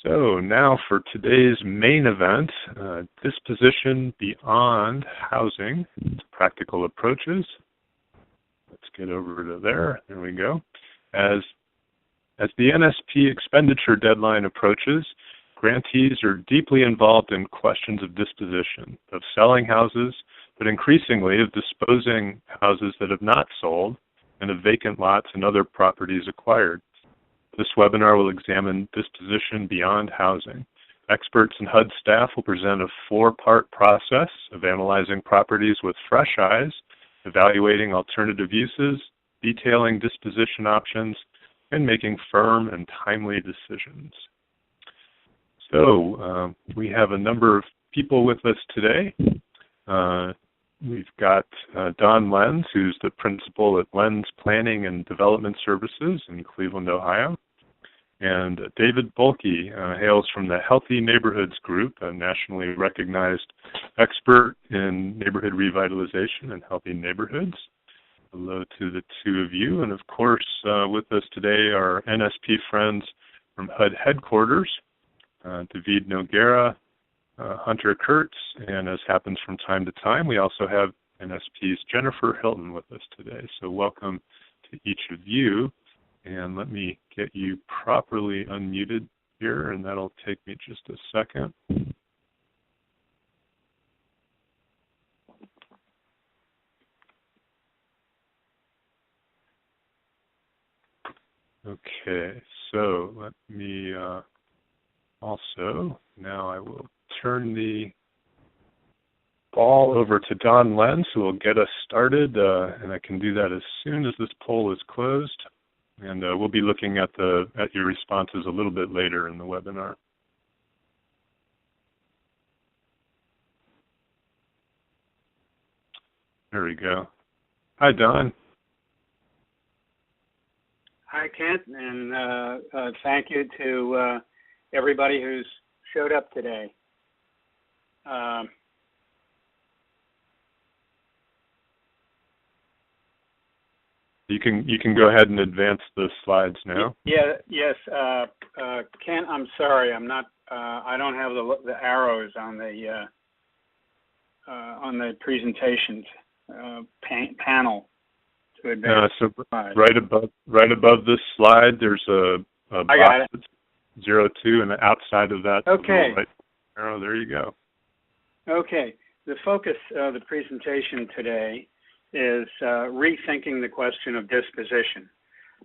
So now for today's main event, Disposition Beyond Housing, Practical Approaches. Let's get over to there. There we go. As the NSP expenditure deadline approaches, grantees are deeply involved in questions of disposition, of selling houses, but increasingly of disposing houses that have not sold, and of vacant lots and other properties acquired. This webinar will examine disposition beyond housing. Experts and HUD staff will present a 4-part process of analyzing properties with fresh eyes, evaluating alternative uses, detailing disposition options, and making firm and timely decisions. So we have a number of people with us today. We've got Don Lenz, who's the principal at Lenz Planning and Development Services in Cleveland, Ohio. And David Bulkey hails from the Healthy Neighborhoods Group, a nationally recognized expert in neighborhood revitalization and healthy neighborhoods. Hello to the two of you. And of course, with us today are NSP friends from HUD headquarters, David Noguera, Hunter Kurtz, and as happens from time to time, we also have NSP's Jennifer Hilton with us today. So welcome to each of you. And let me get you properly unmuted here, and that'll take me just a second. Okay, so let me also, now I will turn the ball over to Don Lenz, who will get us started, and I can do that as soon as this poll is closed. And we'll be looking at your responses a little bit later in the webinar. There we go. Hi, Don. Hi, Kent, and thank you to everybody who's showed up today. You can go ahead and advance the slides now. Yeah. Yes. Kent, I'm sorry. I'm not. I don't have the arrows on the presentations panel to advance. So right above this slide, there's a box that's 02, and outside of that, okay. Right arrow. There you go. Okay. The focus of the presentation today is rethinking the question of disposition.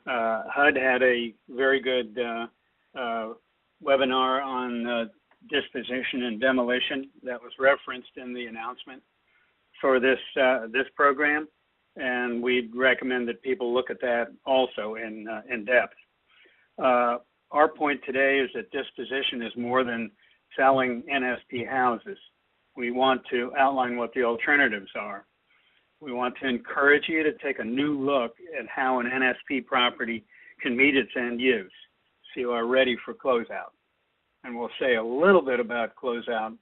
HUD had a very good webinar on disposition and demolition that was referenced in the announcement for this program, and we'd recommend that people look at that also in depth. Our point today is that disposition is more than selling NSP houses. We want to outline what the alternatives are. We want to encourage you to take a new look at how an NSP property can meet its end use, so you are ready for closeout. And we'll say a little bit about closeout,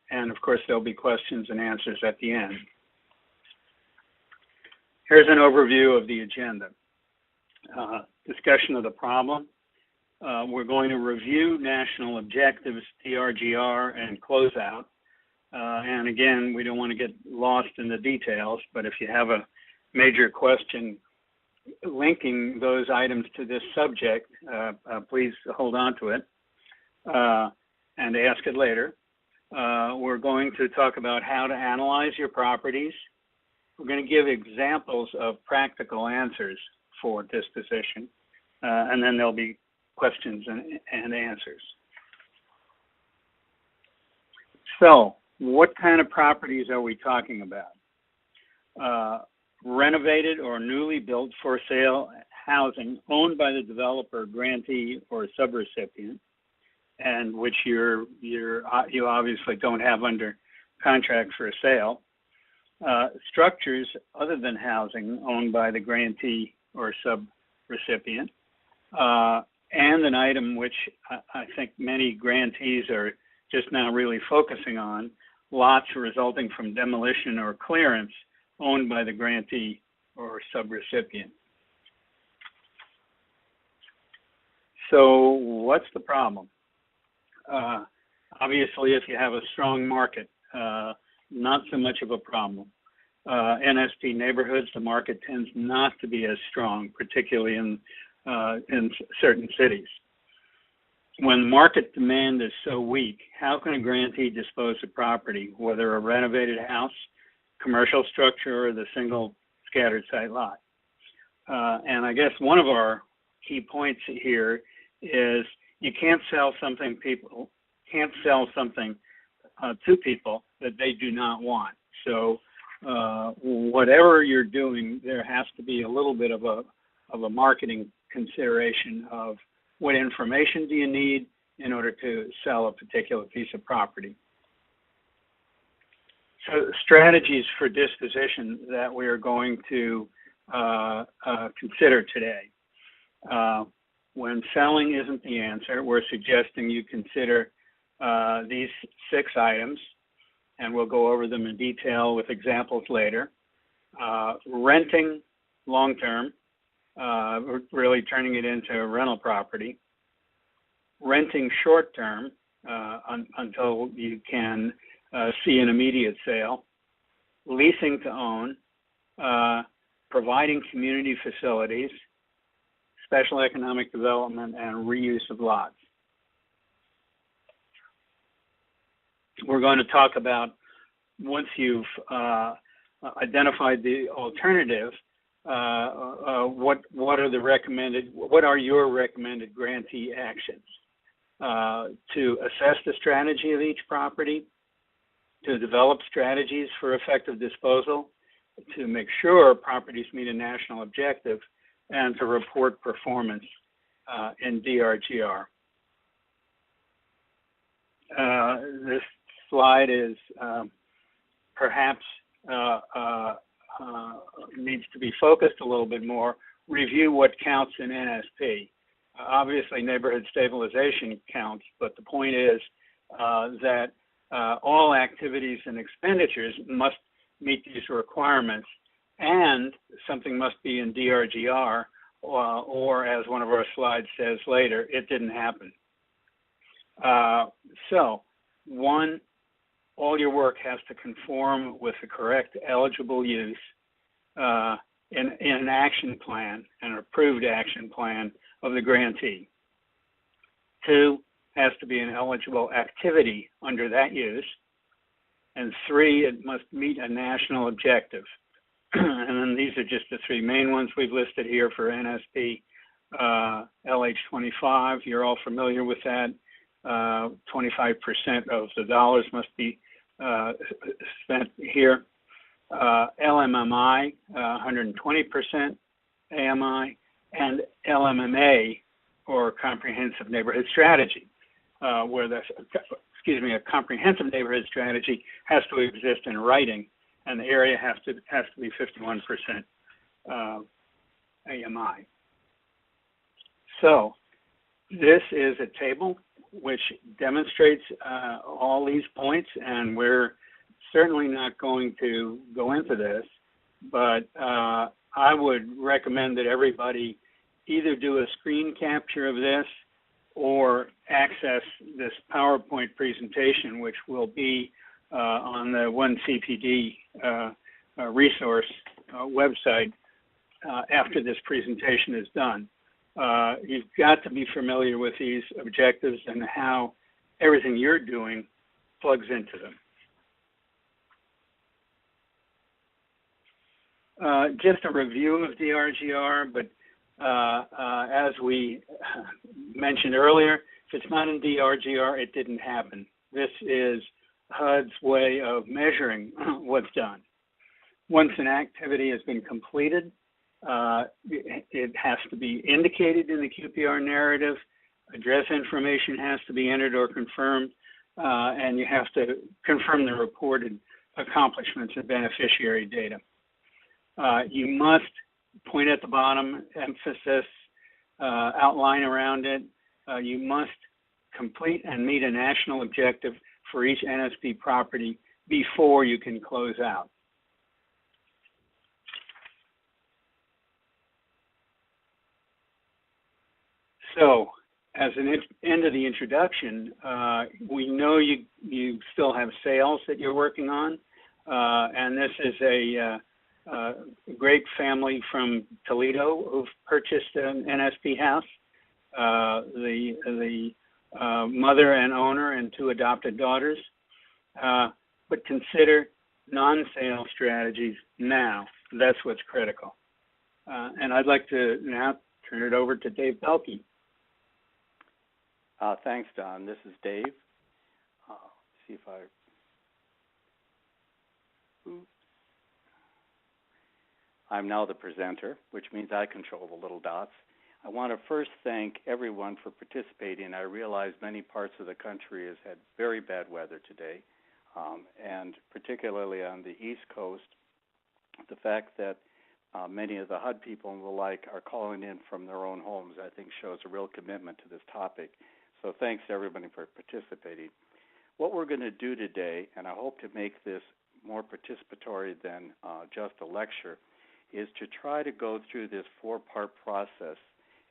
and of course there'll be questions and answers at the end. Here's an overview of the agenda. Discussion of the problem. We're going to review national objectives, DRGR, and closeout. And again, we don't want to get lost in the details, but if you have a major question linking those items to this subject, please hold on to it and ask it later. We're going to talk about how to analyze your properties. We're going to give examples of practical answers for disposition, and then there'll be questions and answers. So, what kind of properties are we talking about? Renovated or newly built for sale housing owned by the developer, grantee, or subrecipient, and which you obviously don't have under contract for a sale. Structures other than housing owned by the grantee or subrecipient, and an item which I think many grantees are just now really focusing on, lots resulting from demolition or clearance owned by the grantee or subrecipient. So what's the problem? Obviously, if you have a strong market, not so much of a problem. NSP neighborhoods, the market tends not to be as strong, particularly in certain cities. When market demand is so weak, how can a grantee dispose of property, whether a renovated house, commercial structure, or the single scattered site lot? And I guess one of our key points here is you can't sell something to people that they do not want. So whatever you're doing, there has to be a little bit of a marketing consideration of what information do you need in order to sell a particular piece of property. So strategies for disposition that we are going to consider today. When selling isn't the answer, we're suggesting you consider these 6 items, and we'll go over them in detail with examples later. Renting long-term, really turning it into a rental property. Renting short-term until you can see an immediate sale. Leasing to own. Providing community facilities. Special economic development and reuse of lots. We're going to talk about, once you've identified the alternative, what are your recommended grantee actions to assess the strategy of each property, to develop strategies for effective disposal, to make sure properties meet a national objective, and to report performance in DRGR. This slide is perhaps needs to be focused a little bit more. Review what counts in NSP. Obviously, neighborhood stabilization counts, but the point is that all activities and expenditures must meet these requirements, and something must be in DRGR, or as one of our slides says later, it didn't happen. So, 1, all your work has to conform with the correct eligible use in an action plan, an approved action plan of the grantee. 2, has to be an eligible activity under that use. And 3, it must meet a national objective. And then these are just the 3 main ones we've listed here for NSP. LH25, you're all familiar with that. 25% of the dollars must be spent here. LMMI, 120% AMI, and LMMA, or Comprehensive Neighborhood Strategy, where a comprehensive neighborhood strategy has to exist in writing, and the area has to be 51% AMI. So this is a table which demonstrates all these points, and we're certainly not going to go into this, but I would recommend that everybody either do a screen capture of this or access this PowerPoint presentation, which will be on the One CPD resource website after this presentation is done. You've got to be familiar with these objectives and how everything you're doing plugs into them. Just a review of DRGR, but as we mentioned earlier, if it's not in DRGR, it didn't happen. This is HUD's way of measuring what's done. Once an activity has been completed, it has to be indicated in the QPR narrative, address information has to be entered or confirmed, and you have to confirm the reported accomplishments and beneficiary data. You must point at the bottom, emphasis, outline around it. You must complete and meet a national objective for each NSP property before you can close out. So as an end of the introduction, we know you still have sales that you're working on, and this is a great family from Toledo who've purchased an NSP house. The mother and owner and 2 adopted daughters, but consider non-sale strategies now. That's what's critical. And I'd like to now turn it over to Dave Pelkey. Thanks, Don. This is Dave. See if I'm now the presenter, which means I control the little dots. I want to first thank everyone for participating. I realize many parts of the country has had very bad weather today, and particularly on the East Coast, the fact that many of the HUD people and the like are calling in from their own homes, I think shows a real commitment to this topic. So thanks to everybody for participating. What we're going to do today, and I hope to make this more participatory than just a lecture, is to try to go through this 4-part process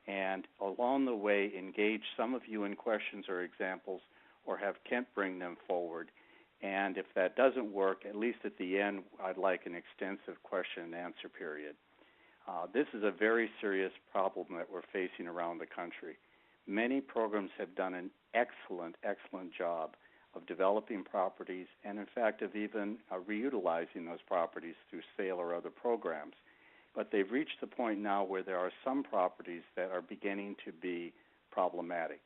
and along the way engage some of you in questions or examples or have Kent bring them forward. And if that doesn't work, at least at the end, I'd like an extensive question and answer period. This is a very serious problem that we're facing around the country. Many programs have done an excellent job of developing properties and, in fact, of even reutilizing those properties through sale or other programs. But they've reached the point now where there are some properties that are beginning to be problematic.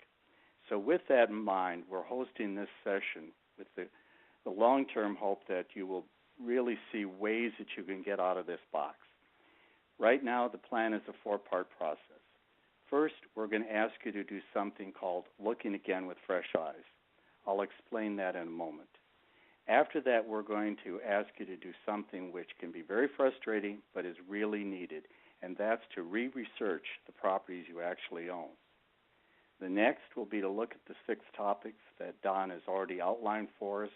So with that in mind, we're hosting this session with the long-term hope that you will really see ways that you can get out of this box. Right now, the plan is a 4-part process. First, we're going to ask you to do something called looking again with fresh eyes. I'll explain that in a moment. After that, we're going to ask you to do something which can be very frustrating but is really needed, and that's to re-research the properties you actually own. The next will be to look at the 6 topics that Don has already outlined for us,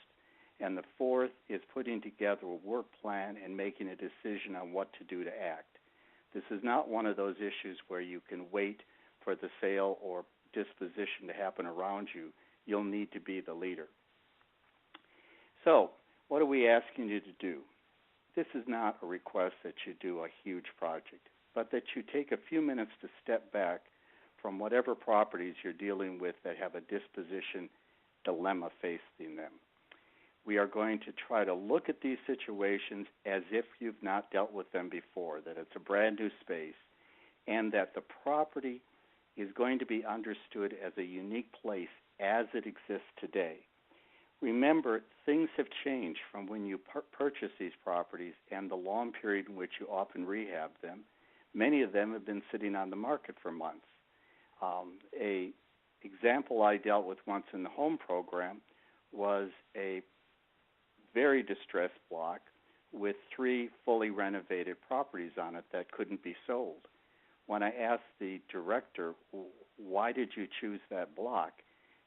and the 4th is putting together a work plan and making a decision on what to do to act. This is not one of those issues where you can wait for the sale or disposition to happen around you. You'll need to be the leader. So, what are we asking you to do? This is not a request that you do a huge project, but that you take a few minutes to step back from whatever properties you're dealing with that have a disposition dilemma facing them. We are going to try to look at these situations as if you've not dealt with them before, that it's a brand new space, and that the property is going to be understood as a unique place as it exists today. Remember, things have changed from when you purchase these properties and the long period in which you often rehab them. Many of them have been sitting on the market for months. A example I dealt with once in the home program was a very distressed block with 3 fully renovated properties on it that couldn't be sold. When I asked the director, why did you choose that block?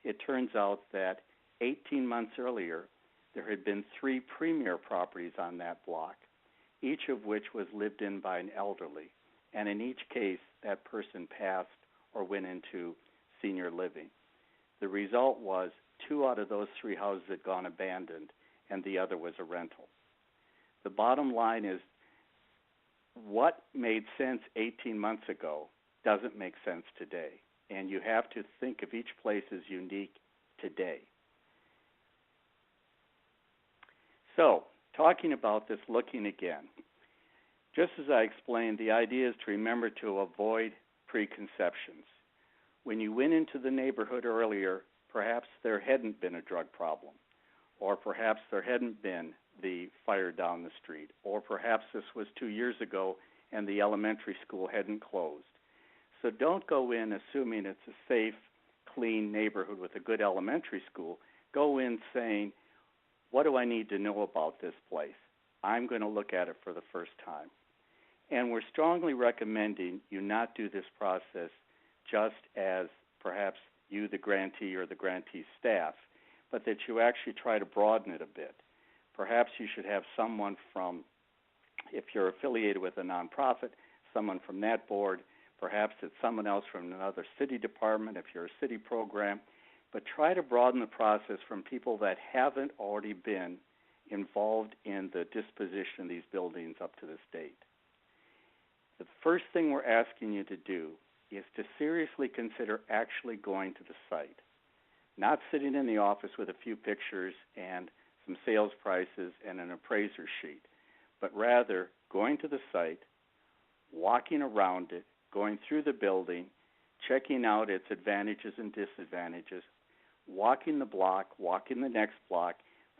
It turns out that 18 months earlier, there had been 3 premier properties on that block, each of which was lived in by an elderly. And in each case, that person passed or went into senior living. The result was 2 out of those 3 houses had gone abandoned, and the other was a rental. The bottom line is what made sense 18 months ago doesn't make sense today, and you have to think of each place as unique today. So, talking about this looking again, just as I explained, the idea is to remember to avoid preconceptions. When you went into the neighborhood earlier, perhaps there hadn't been a drug problem, or perhaps there hadn't been the fire down the street, or perhaps this was 2 years ago and the elementary school hadn't closed. So don't go in assuming it's a safe, clean neighborhood with a good elementary school. Go in saying, what do I need to know about this place? I'm going to look at it for the first time. And we're strongly recommending you not do this process just as perhaps you, the grantee, or the grantee staff, but that you actually try to broaden it a bit. Perhaps you should have someone from, if you're affiliated with a nonprofit, someone from that board, Perhaps it's someone else from another city department if you're a city program. But try to broaden the process from people that haven't already been involved in the disposition of these buildings up to this date. The first thing we're asking you to do is to seriously consider actually going to the site, not sitting in the office with a few pictures and some sales prices and an appraiser sheet, but rather going to the site, walking around it, going through the building, checking out its advantages and disadvantages, walking the block, walking the next block,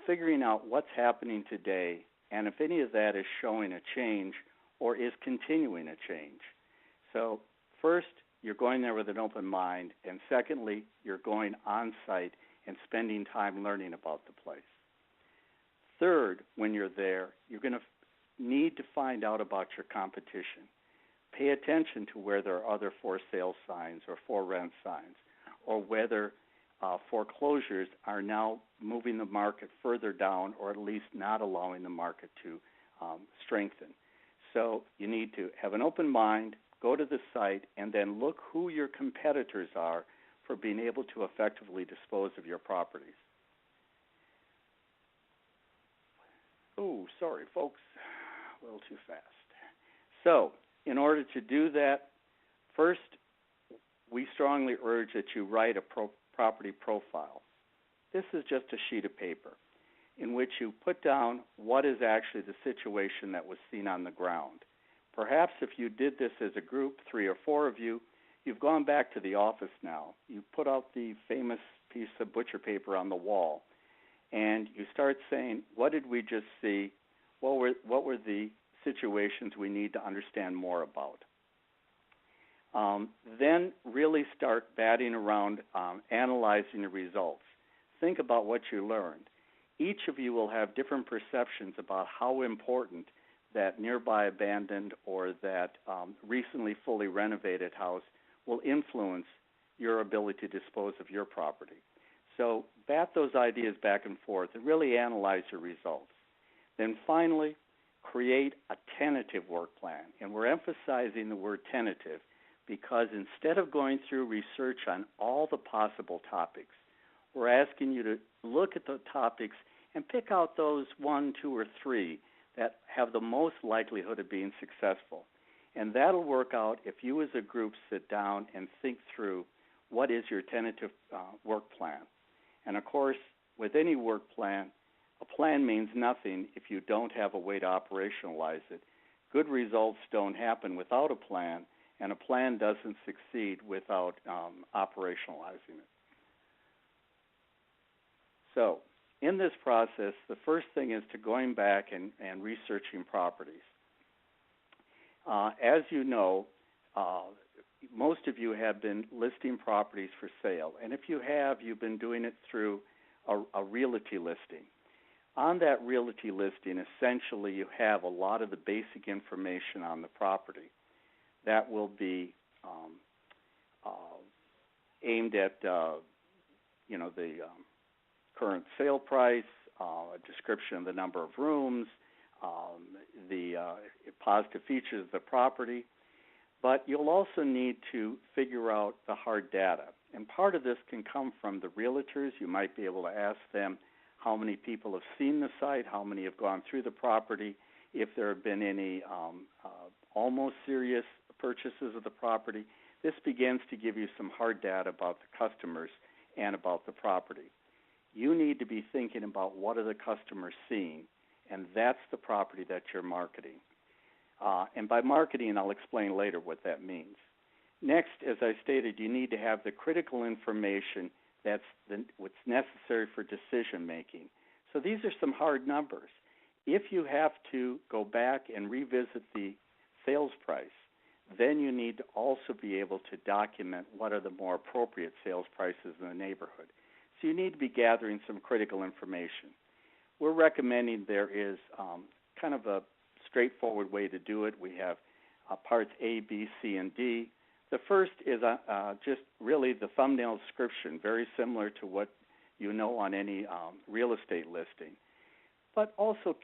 figuring out what's happening today, and if any of that is showing a change or is continuing a change. So first, you're going there with an open mind, and secondly, you're going on site and spending time learning about the place. Third, when you're there, you're going to need to find out about your competition. Pay attention to where there are other for sale signs or for rent signs, or whether foreclosures are now moving the market further down, or at least not allowing the market to strengthen. So you need to have an open mind, go to the site, and then look who your competitors are for being able to effectively dispose of your properties. Oh, sorry, folks, a little too fast. So in order to do that, first, we strongly urge that you write a property profile. This is just a sheet of paper in which you put down what is actually the situation that was seen on the ground. Perhaps if you did this as a group, 3 or 4 of you, you've gone back to the office now. You put out the famous piece of butcher paper on the wall, and you start saying, what did we just see? What were the situations we need to understand more about? Then really start batting around, analyzing the results. Think about what you learned. Each of you will have different perceptions about how important that nearby abandoned or that recently fully renovated house will influence your ability to dispose of your property. So bat those ideas back and forth and really analyze your results. Then finally, create a tentative work plan. And we're emphasizing the word tentative because instead of going through research on all the possible topics, we're asking you to look at the topics and pick out those 1, 2, or 3 that have the most likelihood of being successful. And that'll work out if you as a group sit down and think through what is your tentative work plan. And of course, with any work plan, a plan means nothing if you don't have a way to operationalize it. Good results don't happen without a plan, and a plan doesn't succeed without operationalizing it. So in this process, the first thing is to going back and researching properties. As you know, most of you have been listing properties for sale, and if you have, you've been doing it through a realty listing. On that realty listing, essentially you have a lot of the basic information on the property. That will be aimed at the current sale price, a description of the number of rooms, the positive features of the property. But you'll also need to figure out the hard data. And part of this can come from the realtors. You might be able to ask them how many people have seen the site, how many have gone through the property, if there have been any almost serious purchases of the property. This begins to give you some hard data about the customers and about the property. You need to be thinking about what are the customers seeing, and that's the property that you're marketing. And by marketing, I'll explain later what that means. Next, as I stated, you need to have the critical information that's what's necessary for decision making. So these are some hard numbers. If you have to go back and revisit the sales price, then you need to also be able to document what are the more appropriate sales prices in the neighborhood. So you need to be gathering some critical information. We're recommending there is kind of a straightforward way to do it. We have parts A, B, C, and D. The first is just really the thumbnail description, very similar to what you know on any real estate listing. But also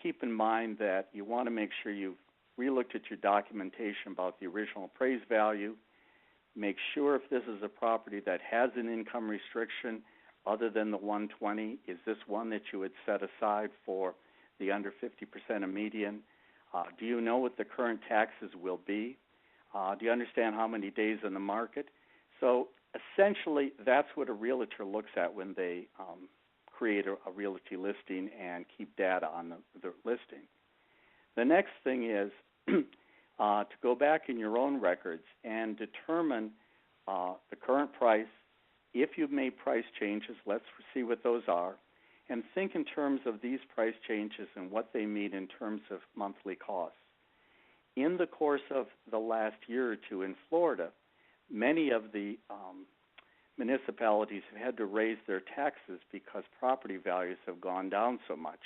keep in mind that you want to make sure you've we looked at your documentation about the original appraised value. Make sure if this is a property that has an income restriction other than the 120, is this one that you would set aside for the under 50% of median? Do you know what the current taxes will be? Do you understand how many days in the market? So essentially, that's what a realtor looks at when they create a realty listing and keep data on the listing. The next thing is to go back in your own records and determine the current price. If you've made price changes, let's see what those are, and think in terms of these price changes and what they mean in terms of monthly costs. In the course of the last year or two in Florida, many of the municipalities have had to raise their taxes because property values have gone down so much.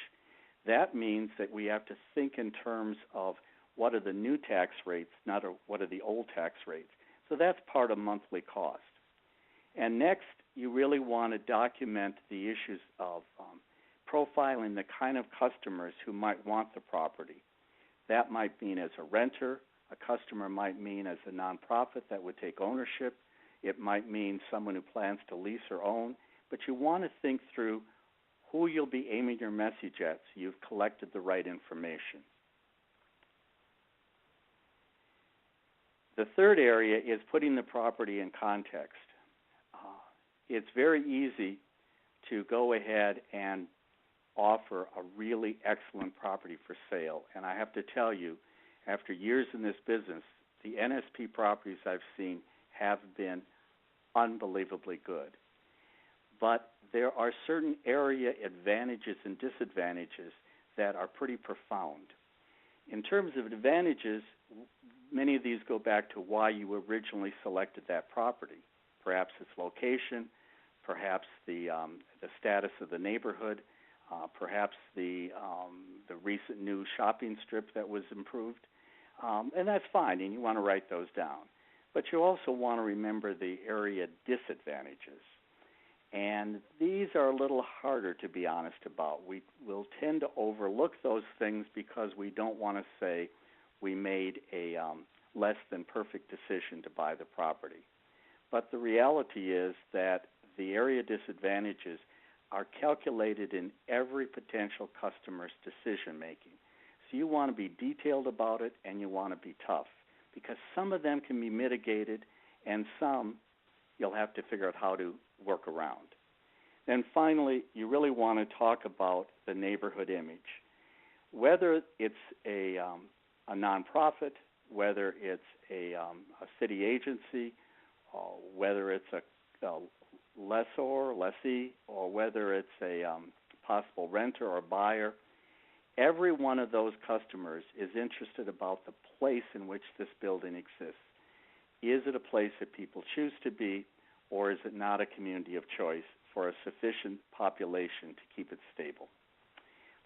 That means that we have to think in terms of what are the new tax rates, not what are the old tax rates. So that's part of monthly cost. And next, you really want to document the issues of profiling the kind of customers who might want the property. That might mean as a renter. A customer might mean as a nonprofit that would take ownership. It might mean someone who plans to lease or own. But you want to think through who you'll be aiming your message at so you've collected the right information. The third area is putting the property in context. It's very easy to go ahead and offer a really excellent property for sale. And I have to tell you, after years in this business, the NSP properties I've seen have been unbelievably good. But there are certain area advantages and disadvantages that are pretty profound. In terms of advantages, many of these go back to why you originally selected that property. Perhaps its location, perhaps the status of the neighborhood, perhaps the recent new shopping strip that was improved. And that's fine, and you want to write those down. But you also want to remember the area disadvantages. And these are a little harder to be honest about. We will tend to overlook those things because we don't want to say we made a less than perfect decision to buy the property. But the reality is that the area disadvantages are calculated in every potential customer's decision making. So you want to be detailed about it and you want to be tough because some of them can be mitigated and some you'll have to figure out how to work around. Then finally, you really want to talk about the neighborhood image. Whether it's a nonprofit, whether it's a city agency, whether it's a lessee, or whether it's a possible renter or buyer, every one of those customers is interested about the place in which this building exists. Is it a place that people choose to be, or is it not a community of choice for a sufficient population to keep it stable?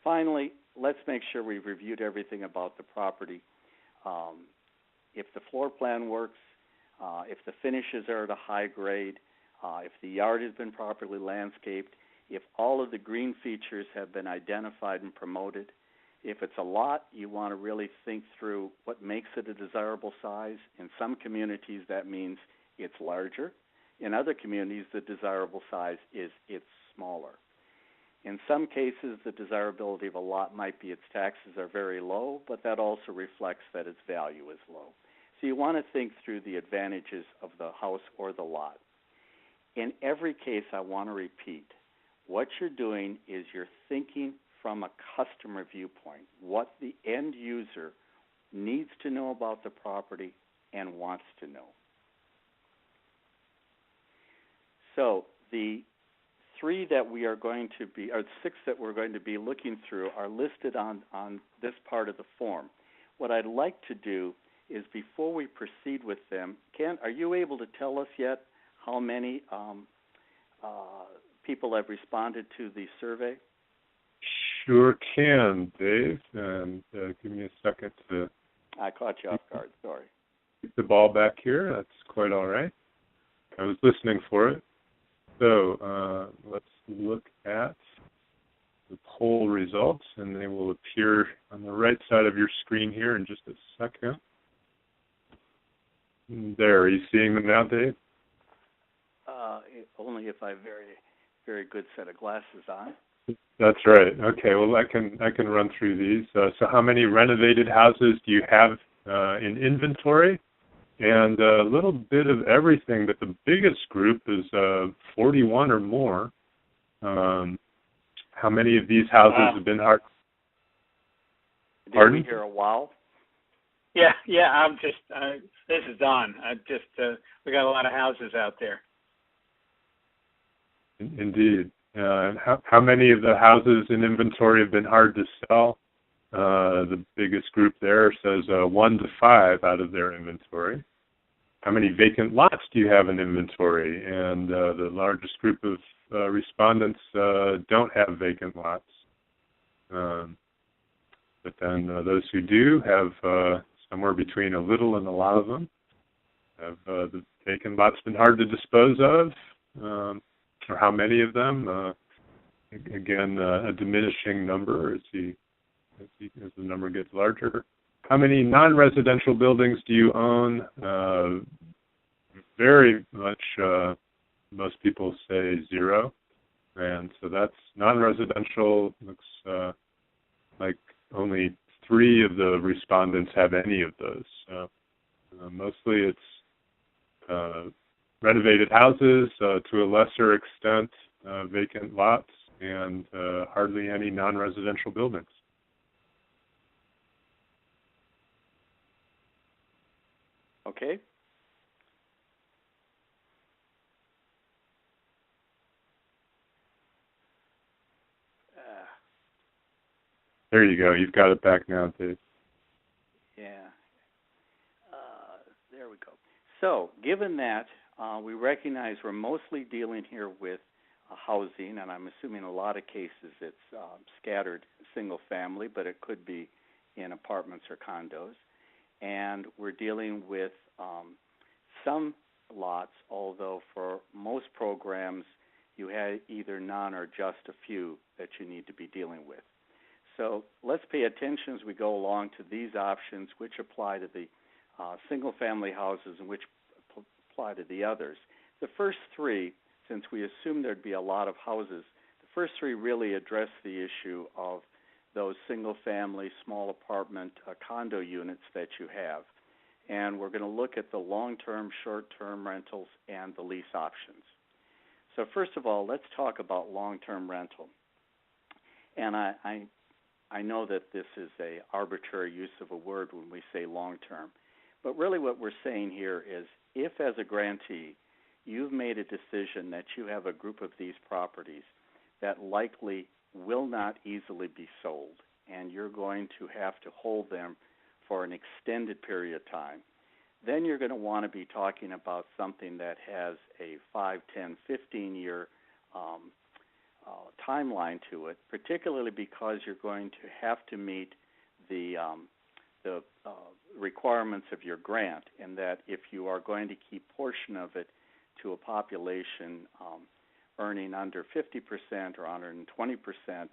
Finally, let's make sure we've reviewed everything about the property. If the floor plan works, if the finishes are at a high grade, if the yard has been properly landscaped, if all of the green features have been identified and promoted. If it's a lot, you want to really think through what makes it a desirable size. In some communities, that means it's larger. In other communities, the desirable size is it's smaller. In some cases, the desirability of a lot might be its taxes are very low, but that also reflects that its value is low. So you want to think through the advantages of the house or the lot. In every case, I want to repeat, what you're doing is you're thinking from a customer viewpoint, what the end user needs to know about the property and wants to know. So the six that we're going to be looking through are listed on this part of the form. What I'd like to do is before we proceed with them, Ken, are you able to tell us yet how many people have responded to the survey? Sure can, Dave. And give me a second to... I caught you off guard, sorry. Keep the ball back here. That's quite all right. I was listening for it. So let's look at the poll results, and they will appear on the right side of your screen here in just a second. There, are you seeing them now, Dave? Only if I have very good set of glasses on. That's right. Okay, well, I can run through these. So how many renovated houses do you have in inventory? And a little bit of everything, but the biggest group is 41 or more. How many of these houses have been hard? Did we hear a wow? Yeah, I'm just, this is Don. We got a lot of houses out there. Indeed. And how many of the houses in inventory have been hard to sell? The biggest group there says 1 to 5 out of their inventory. How many vacant lots do you have in inventory? And the largest group of respondents don't have vacant lots. But then those who do have somewhere between a little and a lot of them. Have the vacant lots been hard to dispose of? Or how many of them? Again, a diminishing number as the number gets larger. How many non-residential buildings do you own? Very much, most people say 0. And so that's non-residential. Looks like only 3 of the respondents have any of those. Mostly it's renovated houses, to a lesser extent vacant lots, and hardly any non-residential buildings. Okay. There you go. You've got it back now, Dave. Yeah. There we go. So, given that, we recognize we're mostly dealing here with housing, and I'm assuming in a lot of cases it's scattered single family, but it could be in apartments or condos. And we're dealing with some lots, although for most programs you have either none or just a few that you need to be dealing with. So let's pay attention as we go along to these options, which apply to the single-family houses and which apply to the others. The first 3, since we assume there'd be a lot of houses, the first 3 really address the issue of those single-family, small apartment, condo units that you have. And we're going to look at the long-term, short-term rentals and the lease options. So first of all, let's talk about long-term rental. And I know that this is an arbitrary use of a word when we say long-term, but really what we're saying here is if, as a grantee, you've made a decision that you have a group of these properties that likely will not easily be sold, and you're going to have to hold them for an extended period of time, then you're going to want to be talking about something that has a 5, 10, 15-year timeline to it, particularly because you're going to have to meet the requirements of your grant, in that if you are going to keep portion of it to a population earning under 50% or 120%,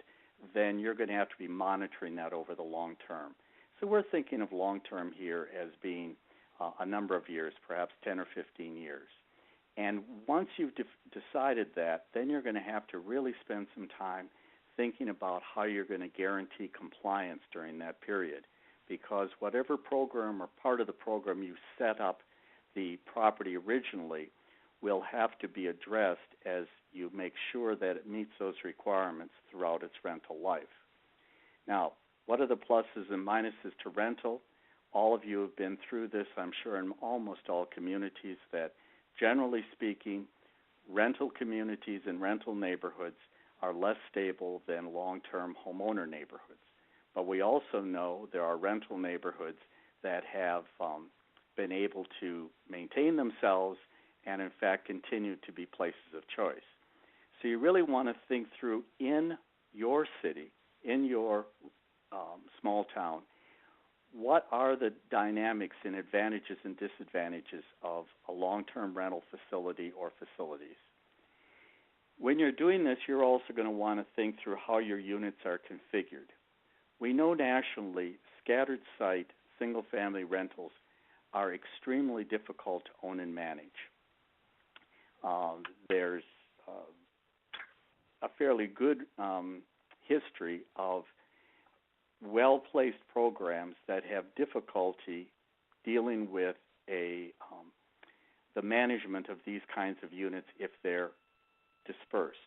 then you're going to have to be monitoring that over the long term. So we're thinking of long term here as being a number of years, perhaps 10 or 15 years. And once you've decided that, then you're going to have to really spend some time thinking about how you're going to guarantee compliance during that period, because whatever program or part of the program you set up the property originally will have to be addressed as you make sure that it meets those requirements throughout its rental life. Now, what are the pluses and minuses to rental? All of you have been through this, I'm sure, in almost all communities, that generally speaking, rental communities and rental neighborhoods are less stable than long-term homeowner neighborhoods. But we also know there are rental neighborhoods that have been able to maintain themselves and, in fact, continue to be places of choice. So you really want to think through in your city, in your small town, what are the dynamics and advantages and disadvantages of a long-term rental facility or facilities? When you're doing this, you're also going to want to think through how your units are configured. We know nationally scattered site, single-family rentals are extremely difficult to own and manage. There's a fairly good history of well-placed programs that have difficulty dealing with the management of these kinds of units if they're dispersed.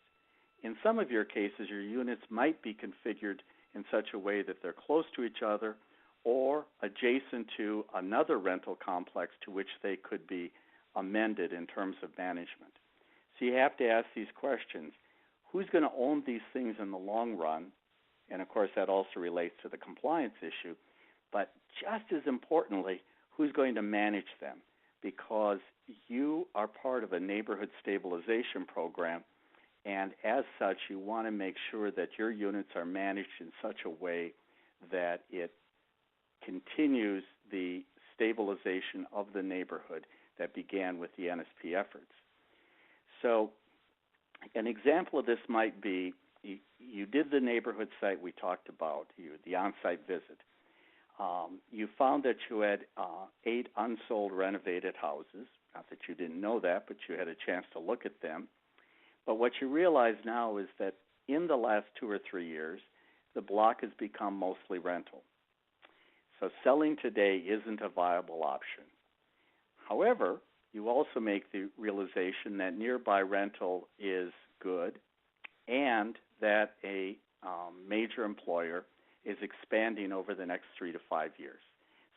In some of your cases, your units might be configured in such a way that they're close to each other or adjacent to another rental complex to which they could be amended in terms of management. So you have to ask these questions. Who's going to own these things in the long run? And, of course, that also relates to the compliance issue. But just as importantly, who's going to manage them? Because you are part of a neighborhood stabilization program, and as such, you want to make sure that your units are managed in such a way that it continues the stabilization of the neighborhood that began with the NSP efforts. So an example of this might be you did the neighborhood site we talked about, the on-site visit. You found that you had 8 unsold renovated houses. Not that you didn't know that, but you had a chance to look at them. But what you realize now is that in the last 2 or 3 years, the block has become mostly rental. So selling today isn't a viable option. However, you also make the realization that nearby rental is good and that a major employer is expanding over the next 3 to 5 years.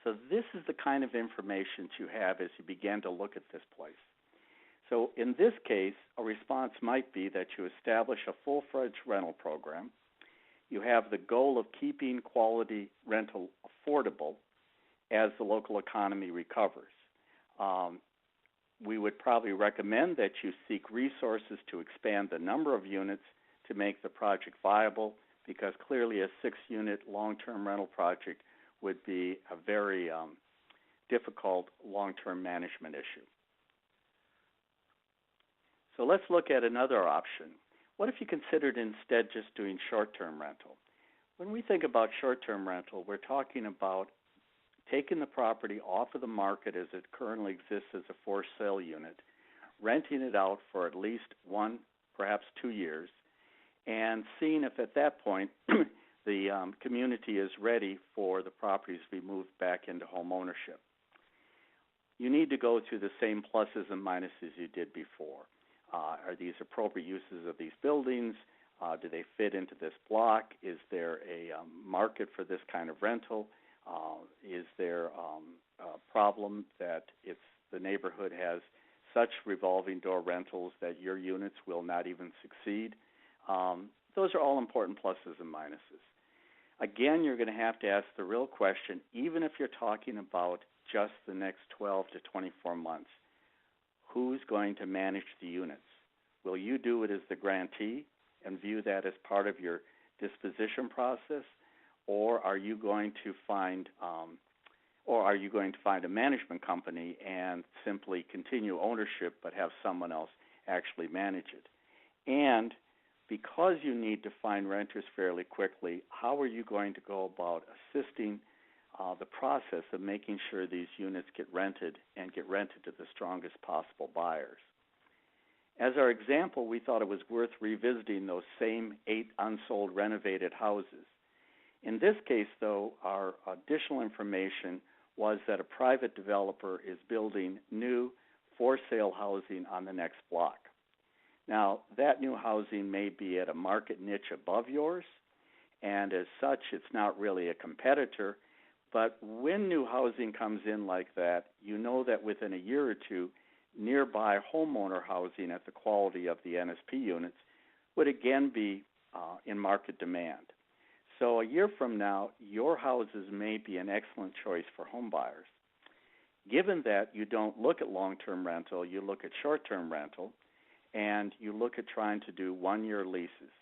So this is the kind of information you have as you begin to look at this place. So in this case, a response might be that you establish a full-fledged rental program. You have the goal of keeping quality rental affordable as the local economy recovers. We would probably recommend that you seek resources to expand the number of units to make the project viable, because clearly a 6-unit long-term rental project would be a very difficult long-term management issue. So let's look at another option. What if you considered instead just doing short-term rental? When we think about short-term rental, we're talking about taking the property off of the market as it currently exists as a for-sale unit, renting it out for at least 1, perhaps 2 years, and seeing if at that point the community is ready for the properties to be moved back into home ownership. You need to go through the same pluses and minuses you did before. Are these appropriate uses of these buildings? Do they fit into this block? Is there a market for this kind of rental? Is there a problem that if the neighborhood has such revolving door rentals that your units will not even succeed? Those are all important pluses and minuses. Again, you're going to have to ask the real question, even if you're talking about just the next 12 to 24 months, who's going to manage the units? Will you do it as the grantee and view that as part of your disposition process, or are you going to find a management company and simply continue ownership but have someone else actually manage it? And because you need to find renters fairly quickly, how are you going to go about assisting the process of making sure these units get rented and get rented to the strongest possible buyers? As our example, we thought it was worth revisiting those same 8 unsold renovated houses. In this case, though, our additional information was that a private developer is building new for-sale housing on the next block. Now, that new housing may be at a market niche above yours, and as such, it's not really a competitor. But when new housing comes in like that, you know that within a year or two, nearby homeowner housing at the quality of the NSP units would again be in market demand. So a year from now, your houses may be an excellent choice for home buyers. Given that you don't look at long-term rental, you look at short-term rental, and you look at trying to do 1-year leases.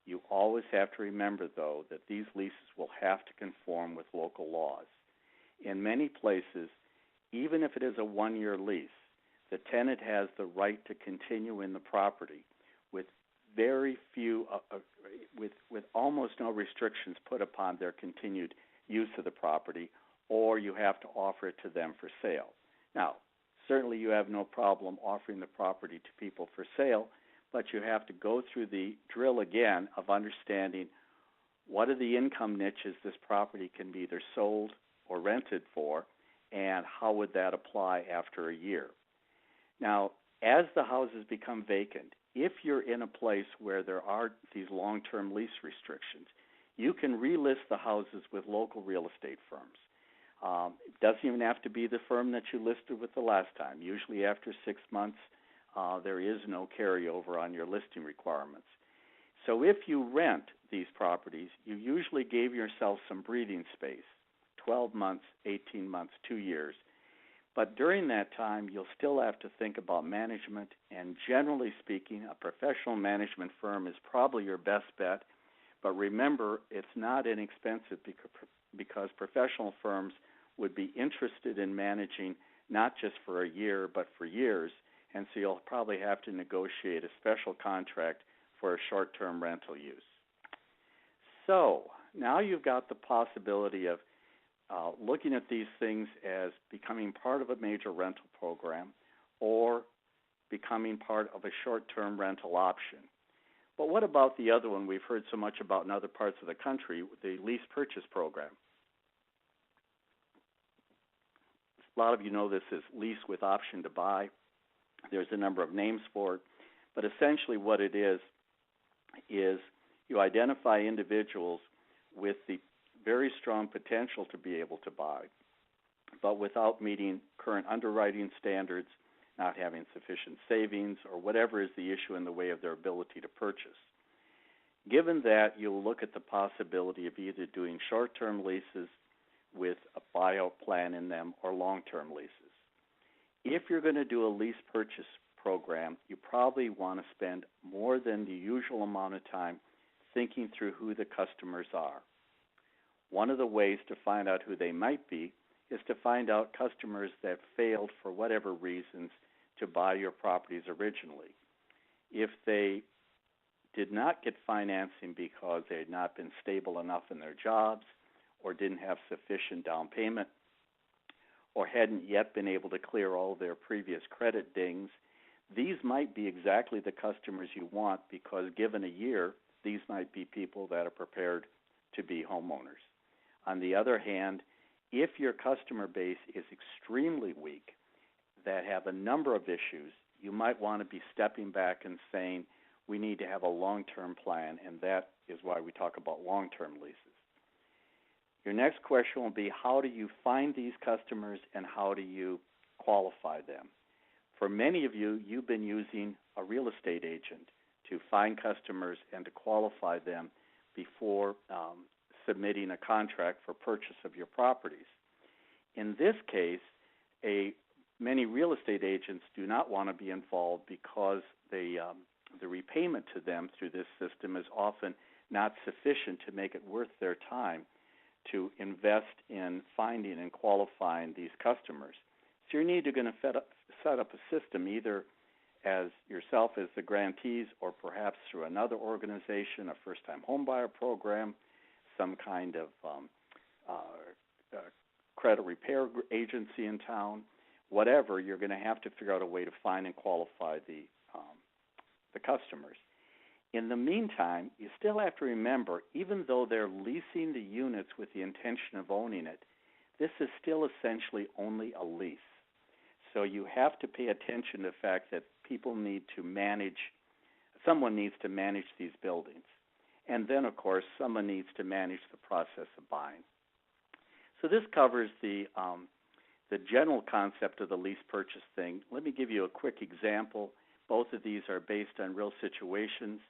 You always have to remember, though, that these leases will have to conform with local laws. In many places, even if it is a 1-year lease, the tenant has the right to continue in the property with very few, with almost no restrictions put upon their continued use of the property, or you have to offer it to them for sale. Now, certainly you have no problem offering the property to people for sale, but you have to go through the drill again of understanding what are the income niches this property can be either sold or rented for, and how would that apply after a year. Now, as the houses become vacant, if you're in a place where there are these long-term lease restrictions, you can relist the houses with local real estate firms. It doesn't even have to be the firm that you listed with the last time. Usually after 6 months, there is no carryover on your listing requirements. So if you rent these properties, you usually gave yourself some breathing space, 12 months, 18 months, 2 years. But during that time, you'll still have to think about management, and generally speaking, a professional management firm is probably your best bet. But remember, it's not inexpensive because professional firms would be interested in managing not just for a year, but for years, and so you'll probably have to negotiate a special contract for a short-term rental use. So now you've got the possibility of looking at these things as becoming part of a major rental program or becoming part of a short-term rental option. But what about the other one we've heard so much about in other parts of the country, the lease purchase program? A lot of you know this as lease with option to buy. There's a number of names for it, but essentially what it is you identify individuals with the very strong potential to be able to buy, but without meeting current underwriting standards, not having sufficient savings, or whatever is the issue in the way of their ability to purchase. Given that, you'll look at the possibility of either doing short-term leases with a buyout plan in them or long-term leases. If you're going to do a lease purchase program, you probably want to spend more than the usual amount of time thinking through who the customers are. One of the ways to find out who they might be is to find out customers that failed for whatever reasons to buy your properties originally. If they did not get financing because they had not been stable enough in their jobs or didn't have sufficient down payment or hadn't yet been able to clear all their previous credit dings, these might be exactly the customers you want because given a year, these might be people that are prepared to be homeowners. On the other hand, if your customer base is extremely weak, that have a number of issues, you might want to be stepping back and saying, we need to have a long-term plan, and that is why we talk about long-term leases. Your next question will be, how do you find these customers and how do you qualify them? For many of you, you've been using a real estate agent to find customers and to qualify them before submitting a contract for purchase of your properties. In this case, many real estate agents do not want to be involved because the repayment to them through this system is often not sufficient to make it worth their time to invest in finding and qualifying these customers. So you're either going to set up a system either as yourself as the grantees or perhaps through another organization, a first-time homebuyer program, some kind of credit repair agency in town, whatever, you're going to have to figure out a way to find and qualify the customers. In the meantime, you still have to remember, even though they're leasing the units with the intention of owning it, this is still essentially only a lease. So you have to pay attention to the fact that someone needs to manage these buildings. And then, of course, someone needs to manage the process of buying. So this covers the general concept of the lease purchase thing. Let me give you a quick example. Both of these are based on real situations.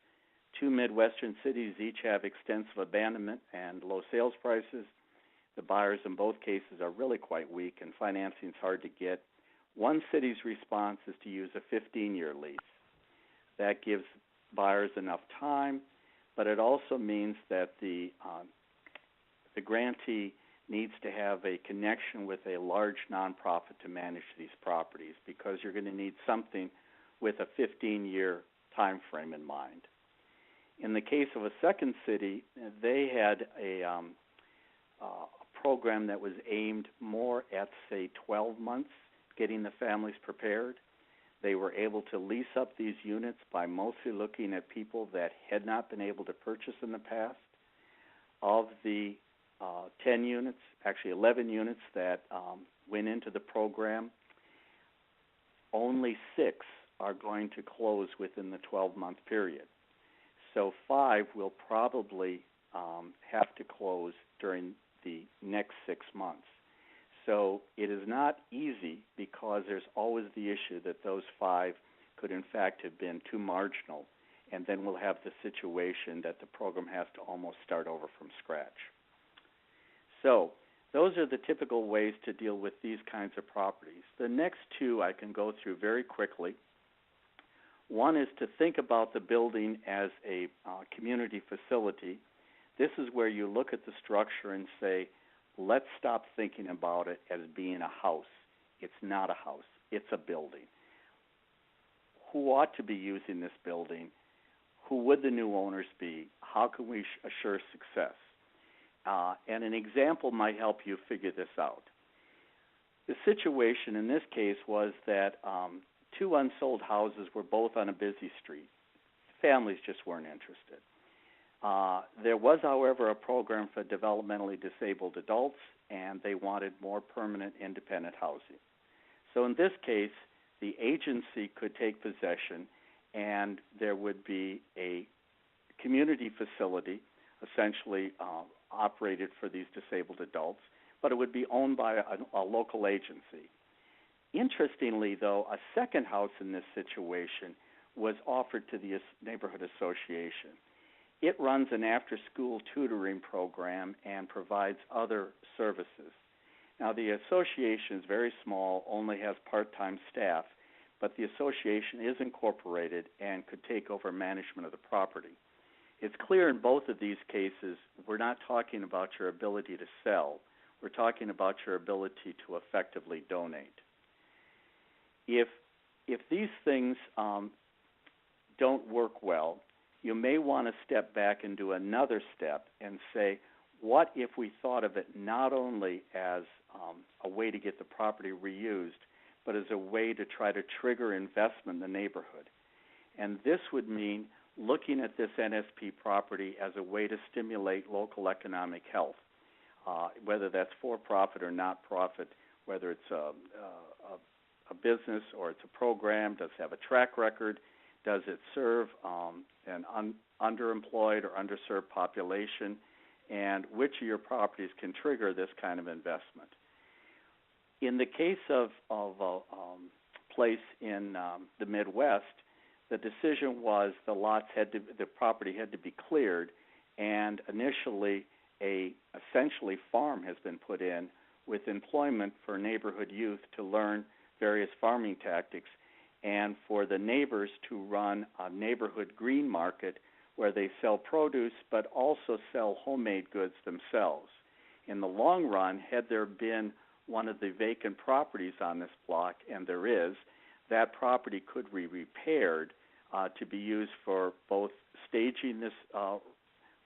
Two Midwestern cities each have extensive abandonment and low sales prices. The buyers in both cases are really quite weak and financing is hard to get. One city's response is to use a 15-year lease. That gives buyers enough time, but it also means that the grantee needs to have a connection with a large nonprofit to manage these properties because you're going to need something with a 15-year time frame in mind. In the case of a second city, they had a program that was aimed more at, say, 12 months, getting the families prepared. They were able to lease up these units by mostly looking at people that had not been able to purchase in the past. Of the 10 units, actually 11 units that went into the program, only 6 are going to close within the 12-month period. So 5 will probably have to close during the next 6 months. So it is not easy because there's always the issue that those 5 could in fact have been too marginal, and then we'll have the situation that the program has to almost start over from scratch. So those are the typical ways to deal with these kinds of properties. The next 2 I can go through very quickly. One is to think about the building as a community facility. This is where you look at the structure and say, let's stop thinking about it as being a house. It's not a house. It's a building. Who ought to be using this building? Who would the new owners be? How can we assure success? And an example might help you figure this out. The situation in this case was that 2 unsold houses were both on a busy street. Families just weren't interested. There was, however, a program for developmentally disabled adults, and they wanted more permanent independent housing. So in this case, the agency could take possession, and there would be a community facility essentially operated for these disabled adults, but it would be owned by a local agency. Interestingly, though, a second house in this situation was offered to the neighborhood association. It runs an after-school tutoring program and provides other services. Now, the association is very small, only has part-time staff, but the association is incorporated and could take over management of the property. It's clear in both of these cases we're not talking about your ability to sell. We're talking about your ability to effectively donate. If these things don't work well, you may want to step back and do another step and say, what if we thought of it not only as a way to get the property reused, but as a way to try to trigger investment in the neighborhood? And this would mean looking at this NSP property as a way to stimulate local economic health, whether that's for-profit or not-profit, whether it's a business or it's a program, does it have a track record, does it serve an underemployed or underserved population, and which of your properties can trigger this kind of investment. In the case of a place in the Midwest, the decision was the property had to be cleared, and initially essentially farm has been put in with employment for neighborhood youth to learn various farming tactics, and for the neighbors to run a neighborhood green market where they sell produce but also sell homemade goods themselves. In the long run, had there been one of the vacant properties on this block, and there is, that property could be repaired to be used for both staging this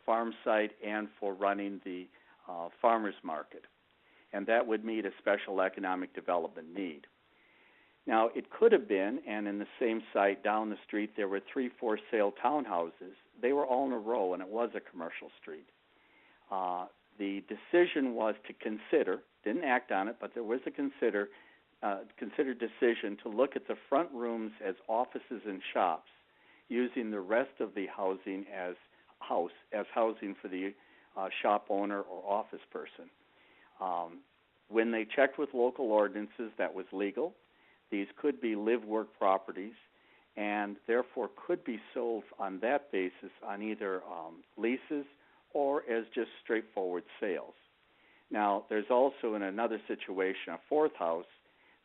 farm site and for running the farmers market. And that would meet a special economic development need. Now, it could have been, and in the same site down the street, there were 3 for-sale townhouses. They were all in a row, and it was a commercial street. The decision was to consider, didn't act on it, but there was a considered decision to look at the front rooms as offices and shops, using the rest of the housing as housing for the shop owner or office person. When they checked with local ordinances, that was legal. These could be live-work properties and therefore could be sold on that basis on either leases or as just straightforward sales. Now, there's also in another situation a fourth house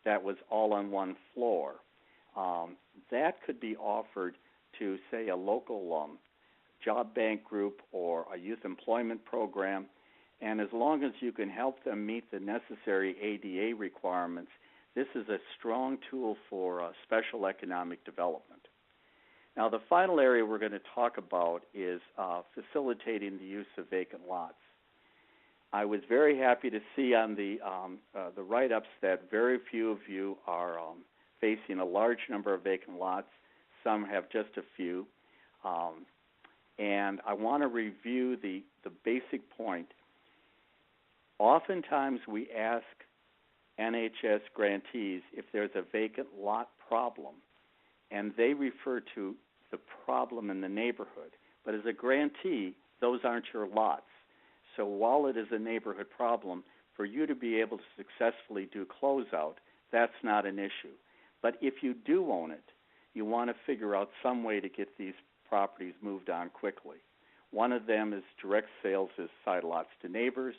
that was all on one floor. That could be offered to, say, a local job bank group or a youth employment program, and as long as you can help them meet the necessary ADA requirements, this is a strong tool for special economic development. Now, the final area we're going to talk about is facilitating the use of vacant lots. I was very happy to see on the write-ups that very few of you are facing a large number of vacant lots. Some have just a few. And I want to review the basic point. Oftentimes we ask NHS grantees if there's a vacant lot problem, and they refer to the problem in the neighborhood. But as a grantee, those aren't your lots. So while it is a neighborhood problem, for you to be able to successfully do closeout, that's not an issue. But if you do own it, you want to figure out some way to get these properties moved on quickly. One of them is direct sales as side lots to neighbors.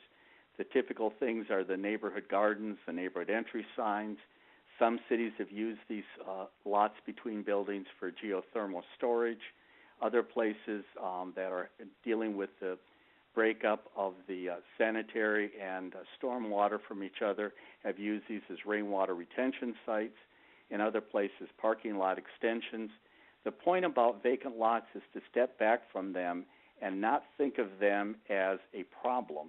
The typical things are the neighborhood gardens, the neighborhood entry signs. Some cities have used these lots between buildings for geothermal storage. Other places that are dealing with the breakup of the sanitary and stormwater from each other have used these as rainwater retention sites. In other places, parking lot extensions. The point about vacant lots is to step back from them and not think of them as a problem,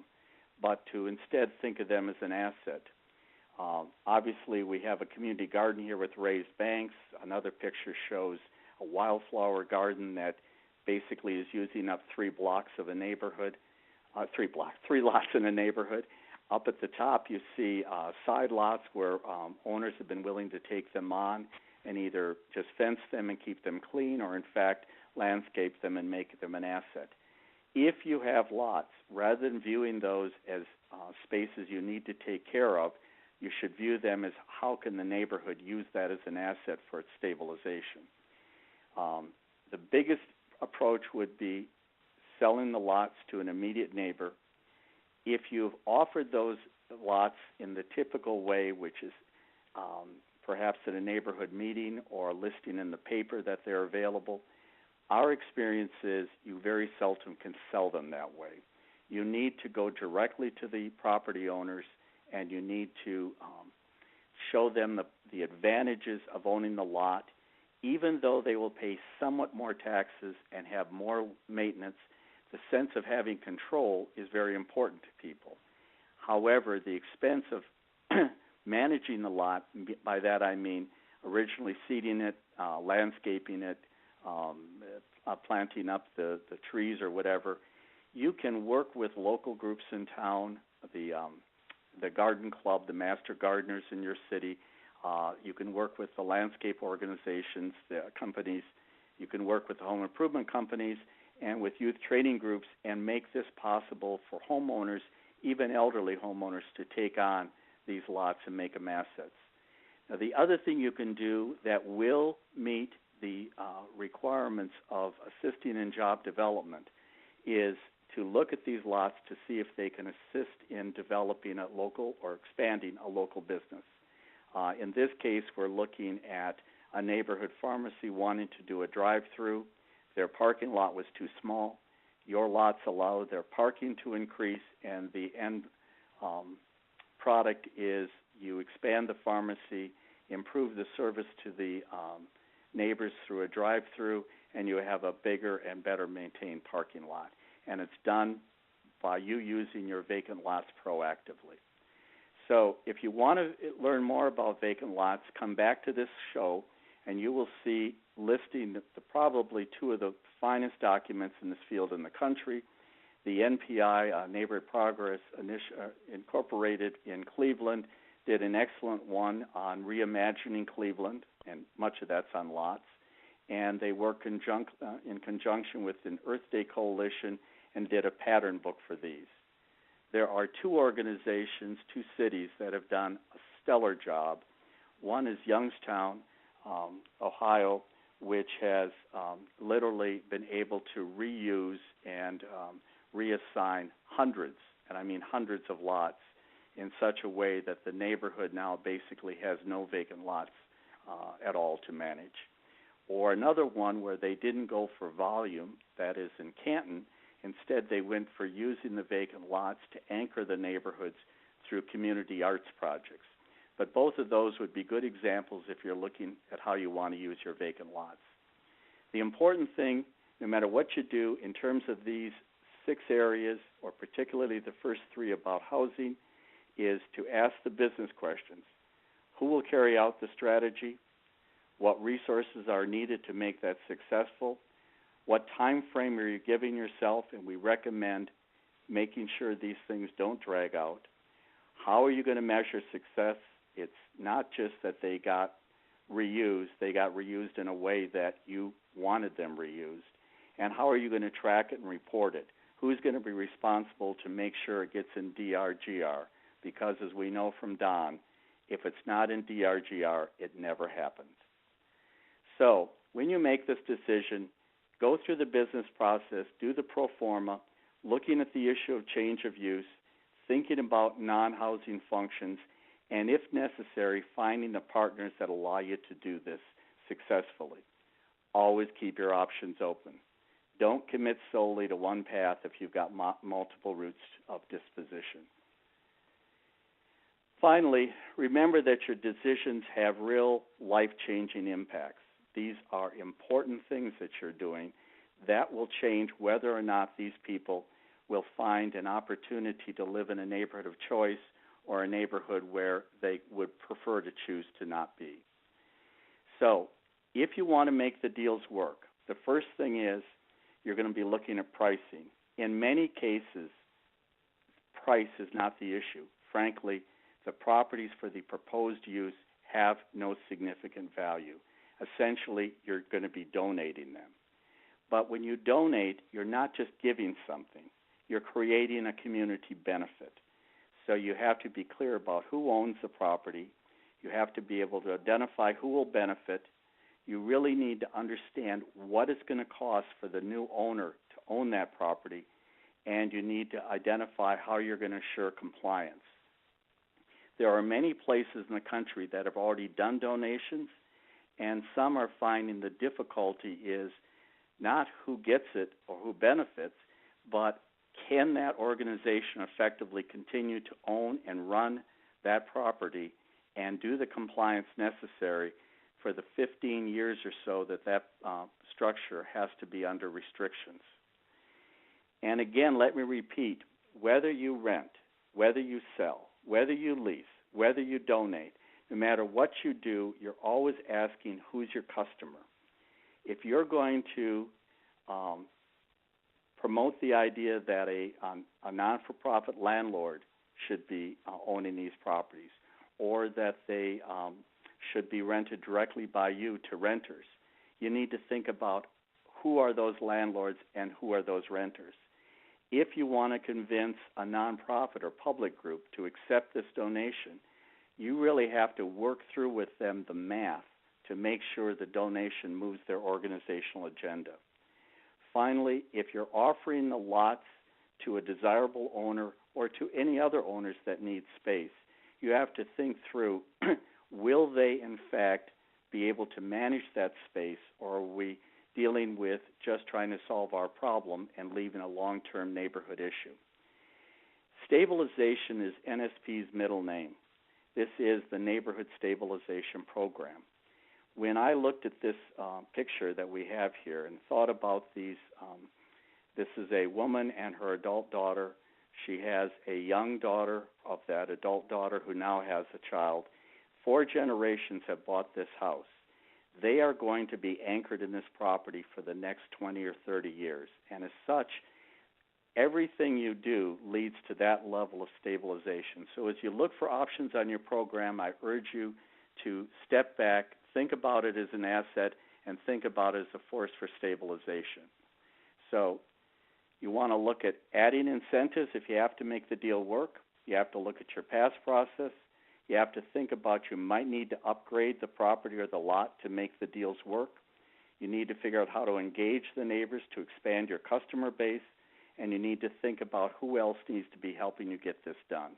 but to instead think of them as an asset. Obviously, we have a community garden here with raised banks. Another picture shows a wildflower garden that basically is using up 3 blocks of a neighborhood, 3 lots in a neighborhood. Up at the top, you see side lots where owners have been willing to take them on and either just fence them and keep them clean or, in fact, landscape them and make them an asset. If you have lots, rather than viewing those as spaces you need to take care of, you should view them as how can the neighborhood use that as an asset for its stabilization. The biggest approach would be selling the lots to an immediate neighbor. If you've offered those lots in the typical way, which is perhaps at a neighborhood meeting or a listing in the paper that they're available, our experience is you very seldom can sell them that way. You need to go directly to the property owners, and you need to show them the advantages of owning the lot. Even though they will pay somewhat more taxes and have more maintenance, the sense of having control is very important to people. However, the expense of managing the lot, by that I mean originally seeding it, landscaping it, planting up the trees or whatever, you can work with local groups in town, the garden club, the master gardeners in your city. You can work with the landscape organizations, the companies. You can work with the home improvement companies and with youth training groups and make this possible for homeowners, even elderly homeowners, to take on these lots and make them assets. Now, the other thing you can do that will meet the requirements of assisting in job development is to look at these lots to see if they can assist in developing a local or expanding a local business. In this case, we're looking at a neighborhood pharmacy wanting to do a drive-through. Their parking lot was too small. Your lots allow their parking to increase, and the end product is you expand the pharmacy, improve the service to the neighbors through a drive-through, and you have a bigger and better maintained parking lot. And it's done by you using your vacant lots proactively. So if you want to learn more about vacant lots, come back to this show, and you will see listing probably 2 of the finest documents in this field in the country. The NPI, Neighborhood Progress Incorporated in Cleveland, did an excellent one on reimagining Cleveland, and much of that's on lots. And they work in conjunction with an Earth Day Coalition and did a pattern book for these. There are 2 organizations, 2 cities that have done a stellar job. One is Youngstown, Ohio, which has literally been able to reuse and reassign hundreds, and I mean hundreds of lots in such a way that the neighborhood now basically has no vacant lots at all to manage. Or another one where they didn't go for volume, that is in Canton. Instead, they went for using the vacant lots to anchor the neighborhoods through community arts projects. But both of those would be good examples if you're looking at how you want to use your vacant lots. The important thing, no matter what you do in terms of these 6 areas, or particularly the first 3 about housing, is to ask the business questions. Who will carry out the strategy? What resources are needed to make that successful? What time frame are you giving yourself? And we recommend making sure these things don't drag out. How are you going to measure success? It's not just that they got reused in a way that you wanted them reused. And how are you going to track it and report it? Who's going to be responsible to make sure it gets in DRGR? Because as we know from Don, if it's not in DRGR, it never happened. So when you make this decision, go through the business process, do the pro forma, looking at the issue of change of use, thinking about non-housing functions, and if necessary, finding the partners that allow you to do this successfully. Always keep your options open. Don't commit solely to one path if you've got multiple routes of disposition. Finally, remember that your decisions have real life-changing impacts. These are important things that you're doing that will change whether or not these people will find an opportunity to live in a neighborhood of choice or a neighborhood where they would prefer to choose to not be. So if you want to make the deals work, the first thing is you're going to be looking at pricing. In many cases, price is not the issue. Frankly, the properties for the proposed use have no significant value. Essentially, you're going to be donating them. But when you donate, you're not just giving something. You're creating a community benefit. So you have to be clear about who owns the property. You have to be able to identify who will benefit. You really need to understand what it's going to cost for the new owner to own that property, and you need to identify how you're going to assure compliance. There are many places in the country that have already done donations, and some are finding the difficulty is not who gets it or who benefits, but can that organization effectively continue to own and run that property and do the compliance necessary for the 15 years or so that structure has to be under restrictions. And again, let me repeat, whether you rent, whether you sell, whether you lease, whether you donate, no matter what you do, you're always asking who's your customer. If you're going to promote the idea that a non-for-profit landlord should be owning these properties, or that they should be rented directly by you to renters, you need to think about who are those landlords and who are those renters. If you want to convince a nonprofit or public group to accept this donation, you really have to work through with them the math to make sure the donation moves their organizational agenda. Finally, if you're offering the lots to a desirable owner or to any other owners that need space, you have to think through, will they in fact be able to manage that space, or are we dealing with just trying to solve our problem and leaving a long-term neighborhood issue? Stabilization is NSP's middle name. This is the Neighborhood Stabilization Program. When I looked at this picture that we have here and thought about these, this is a woman and her adult daughter. She has a young daughter of that adult daughter who now has a child. 4 generations have bought this house. They are going to be anchored in this property for the next 20 or 30 years. And as such, everything you do leads to that level of stabilization. So as you look for options on your program, I urge you to step back, think about it as an asset, and think about it as a force for stabilization. So you want to look at adding incentives if you have to make the deal work. You have to look at your past process. You have to think about you might need to upgrade the property or the lot to make the deals work. You need to figure out how to engage the neighbors to expand your customer base, and you need to think about who else needs to be helping you get this done.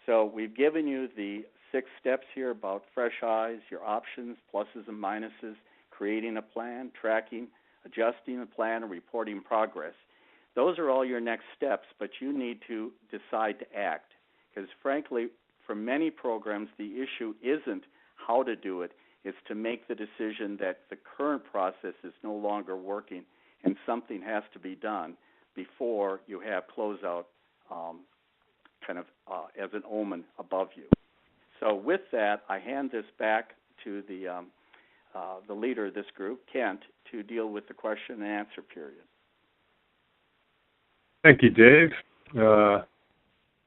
So we've given you the 6 steps here about fresh eyes, your options, pluses and minuses, creating a plan, tracking, adjusting the plan, and reporting progress. Those are all your next steps, but you need to decide to act, because frankly, for many programs, the issue isn't how to do it. It's to make the decision that the current process is no longer working and something has to be done before you have closeout as an omen above you. So with that, I hand this back to the leader of this group, Kent, to deal with the question and answer period. Thank you, Dave.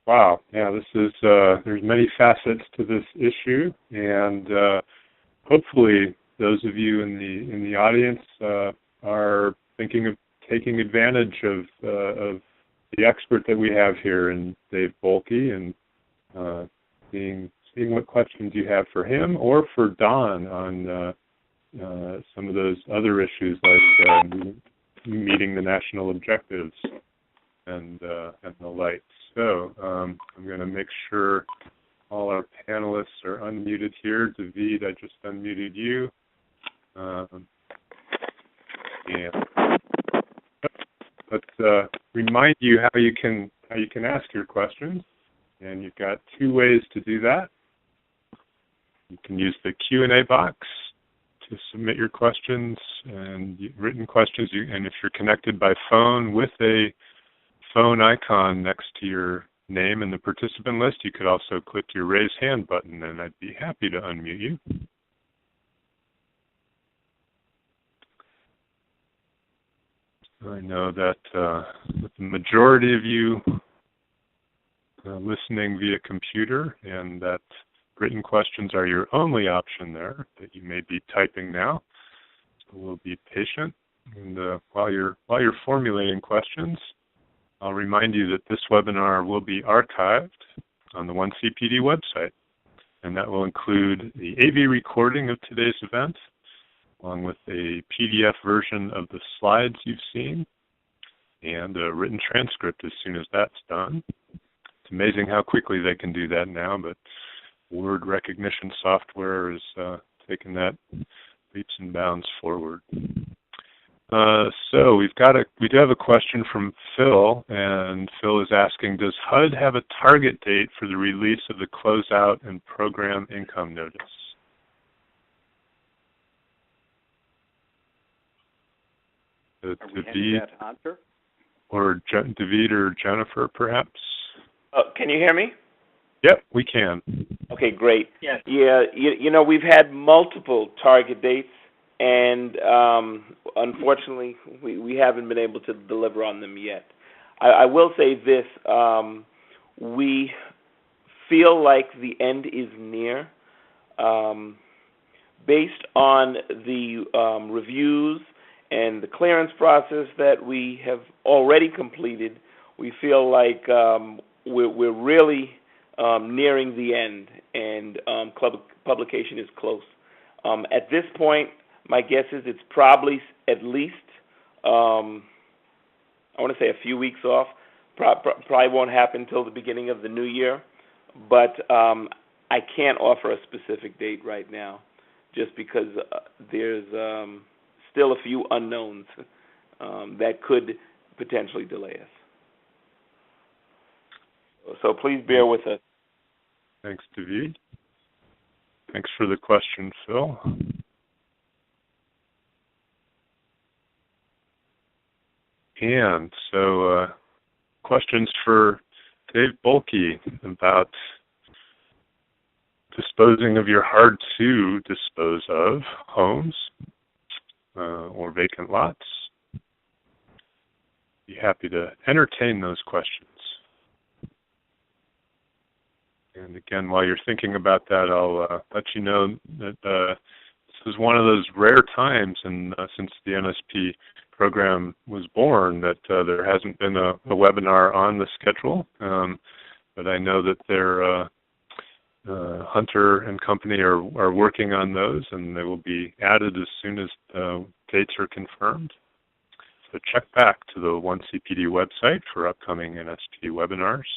Wow, yeah, this is there's many facets to this issue, and hopefully those of you in the audience are thinking of taking advantage of the expert that we have here in Dave Bolke, and seeing what questions you have for him or for Don on some of those other issues like meeting the national objectives and the like. So I'm going to make sure all our panelists are unmuted here. David, I just unmuted you. And let's remind you how you can ask your questions, and you've got two ways to do that. You can use the Q&A box to submit your questions and written questions, and if you're connected by phone with a phone icon next to your name in the participant list, you could also click your raise hand button, and I'd be happy to unmute you. I know that with the majority of you listening via computer, and that written questions are your only option there, that you may be typing now. So we'll be patient, and while you're formulating questions, I'll remind you that this webinar will be archived on the 1CPD website, and that will include the AV recording of today's event, along with a PDF version of the slides you've seen, and a written transcript as soon as that's done. It's amazing how quickly they can do that now, but word recognition software is taking that leaps and bounds forward. So we do have a question from Phil, and Phil is asking, does HUD have a target date for the release of the closeout and program income notice? David or David or Jennifer, perhaps? Can you hear me? Yep, we can. Okay, great. Yes. Yeah, you know, we've had multiple target dates, and unfortunately, we haven't been able to deliver on them yet. I will say this, we feel like the end is near. Based on the reviews and the clearance process that we have already completed, we feel like we're really nearing the end, and publication is close. At this point, my guess is it's probably at least, I want to say a few weeks off. Probably won't happen until the beginning of the new year, but I can't offer a specific date right now, just because there's still a few unknowns that could potentially delay us. So please bear with us. Thanks, David. Thanks for the question, Phil. And so questions for Dave Bolke about disposing of your hard-to-dispose-of homes or vacant lots. Be happy to entertain those questions. And again, while you're thinking about that, I'll let you know that this is one of those rare times, and since the NSP program was born, that there hasn't been a webinar on the schedule. But I know that their Hunter and company are working on those, and they will be added as soon as dates are confirmed. So check back to the 1CPD website for upcoming NSP webinars.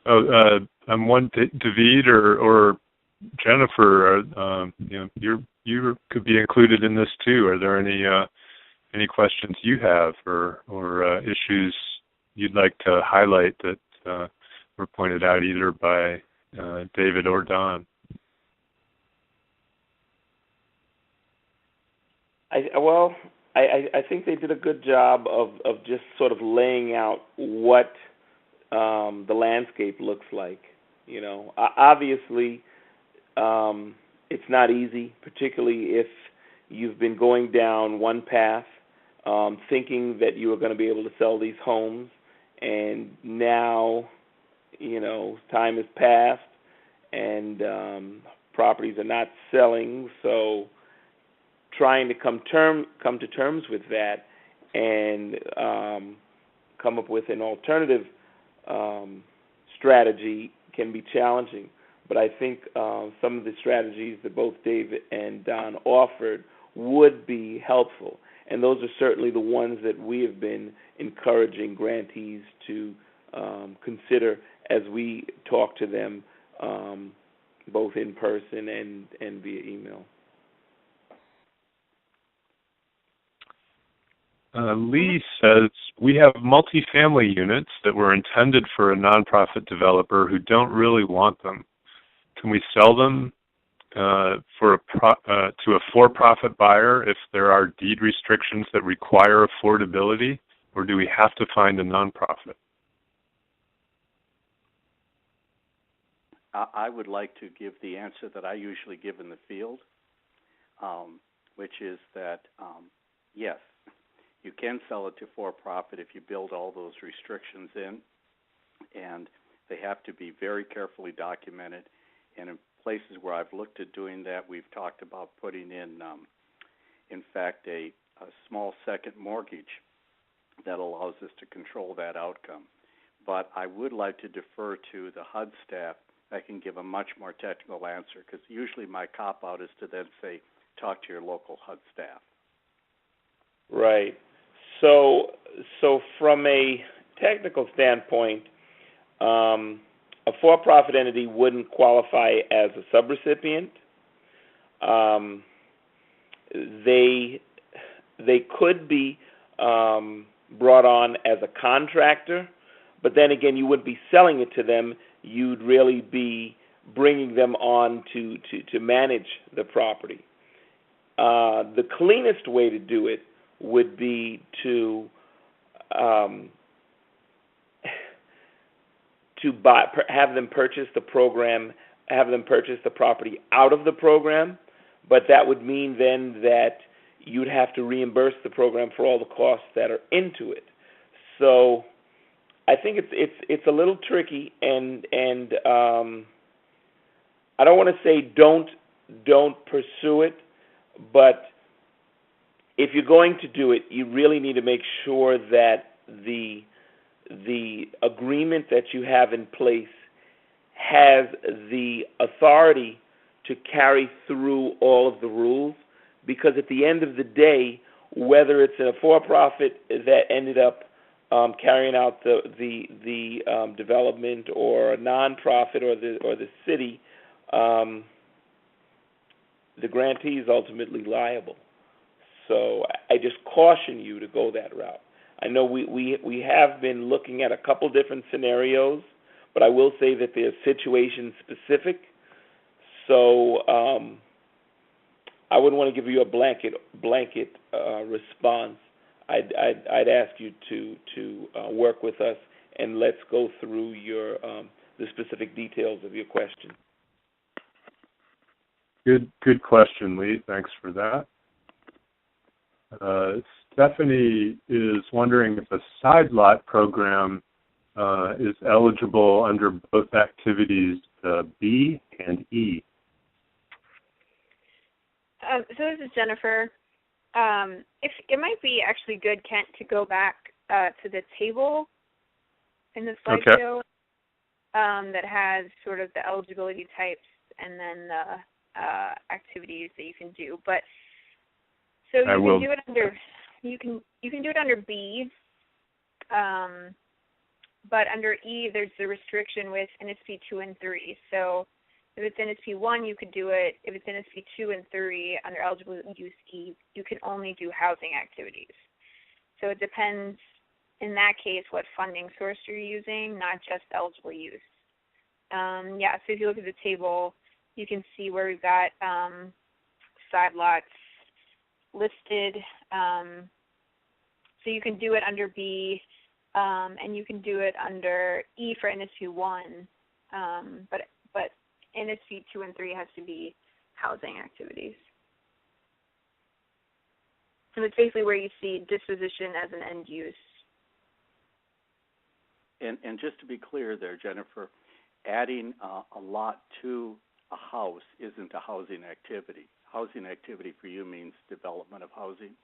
I'm one, David or Jennifer. You could be included in this too. Are there any questions you have or issues you'd like to highlight that were pointed out either by David or Don. I think they did a good job of just sort of laying out what the landscape looks like. You know, obviously, it's not easy, particularly if you've been going down one path, thinking that you were going to be able to sell these homes, and now, you know, time has passed, and properties are not selling. So, trying to come to terms with that and come up with an alternative strategy can be challenging. But I think some of the strategies that both David and Don offered would be helpful. And those are certainly the ones that we have been encouraging grantees to consider as we talk to them both in person and via email. Lee says, we have multifamily units that were intended for a nonprofit developer who don't really want them. Can we sell them to a for-profit buyer if there are deed restrictions that require affordability, or do we have to find a nonprofit? I would like to give the answer that I usually give in the field, which is that, yes, you can sell it to for-profit if you build all those restrictions in, and they have to be very carefully documented. And in places where I've looked at doing that, we've talked about putting in fact, a small second mortgage that allows us to control that outcome. But I would like to defer to the HUD staff. I can give a much more technical answer, because usually my cop-out is to then say, talk to your local HUD staff. Right. So from a technical standpoint, a for-profit entity wouldn't qualify as a subrecipient. They could be brought on as a contractor, but then again, you wouldn't be selling it to them. You'd really be bringing them on to manage the property. The cleanest way to do it would be to have them purchase the program, have them purchase the property out of the program, but that would mean then that you'd have to reimburse the program for all the costs that are into it. So I think it's a little tricky, and I don't want to say don't pursue it, but if you're going to do it, you really need to make sure that the agreement that you have in place has the authority to carry through all of the rules, because at the end of the day, whether it's a for-profit that ended up carrying out the development, or a nonprofit, or the city, the grantee is ultimately liable. So I just caution you to go that route. I know we have been looking at a couple different scenarios, but I will say that they're situation specific. So I wouldn't want to give you a blanket response. I'd ask you to work with us, and let's go through the specific details of your question. Good question, Lee. Thanks for that. Stephanie is wondering if a side lot program is eligible under both activities B and E. So this is Jennifer. If it might be actually good, Kent, to go back to the table in the slideshow that has sort of the eligibility types and then the activities that you can do. But so you can do it under you can do it under B, but under E there's the restriction with NSP 2 and 3. So if it's NSP 1, you could do it. If it's NSP 2 and 3 under eligible use E, you can only do housing activities. So it depends in that case what funding source you're using, not just eligible use. Yeah, so if you look at the table, you can see where we've got side lots listed. So you can do it under B, and you can do it under E for NSP 1, but NSP 2 and 3 has to be housing activities. So it's basically where you see disposition as an end use. And just to be clear there, Jennifer, adding a lot to a house isn't a housing activity. Housing activity for you means development of housing?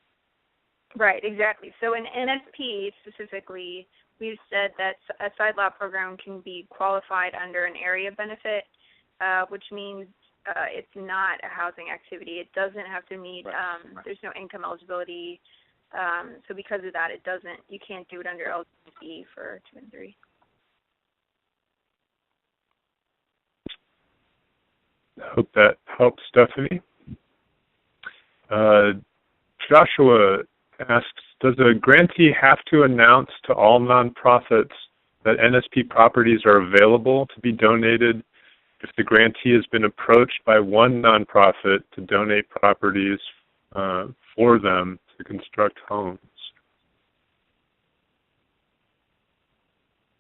Right, exactly. So in NSP specifically, we've said that a side lot program can be qualified under an area benefit, which means it's not a housing activity. It doesn't have to meet, there's no income eligibility. So because of that, you can't do it under eligibility for 2 and 3. I hope that helps, Stephanie. Joshua asks, does a grantee have to announce to all nonprofits that NSP properties are available to be donated if the grantee has been approached by one nonprofit to donate properties for them to construct homes?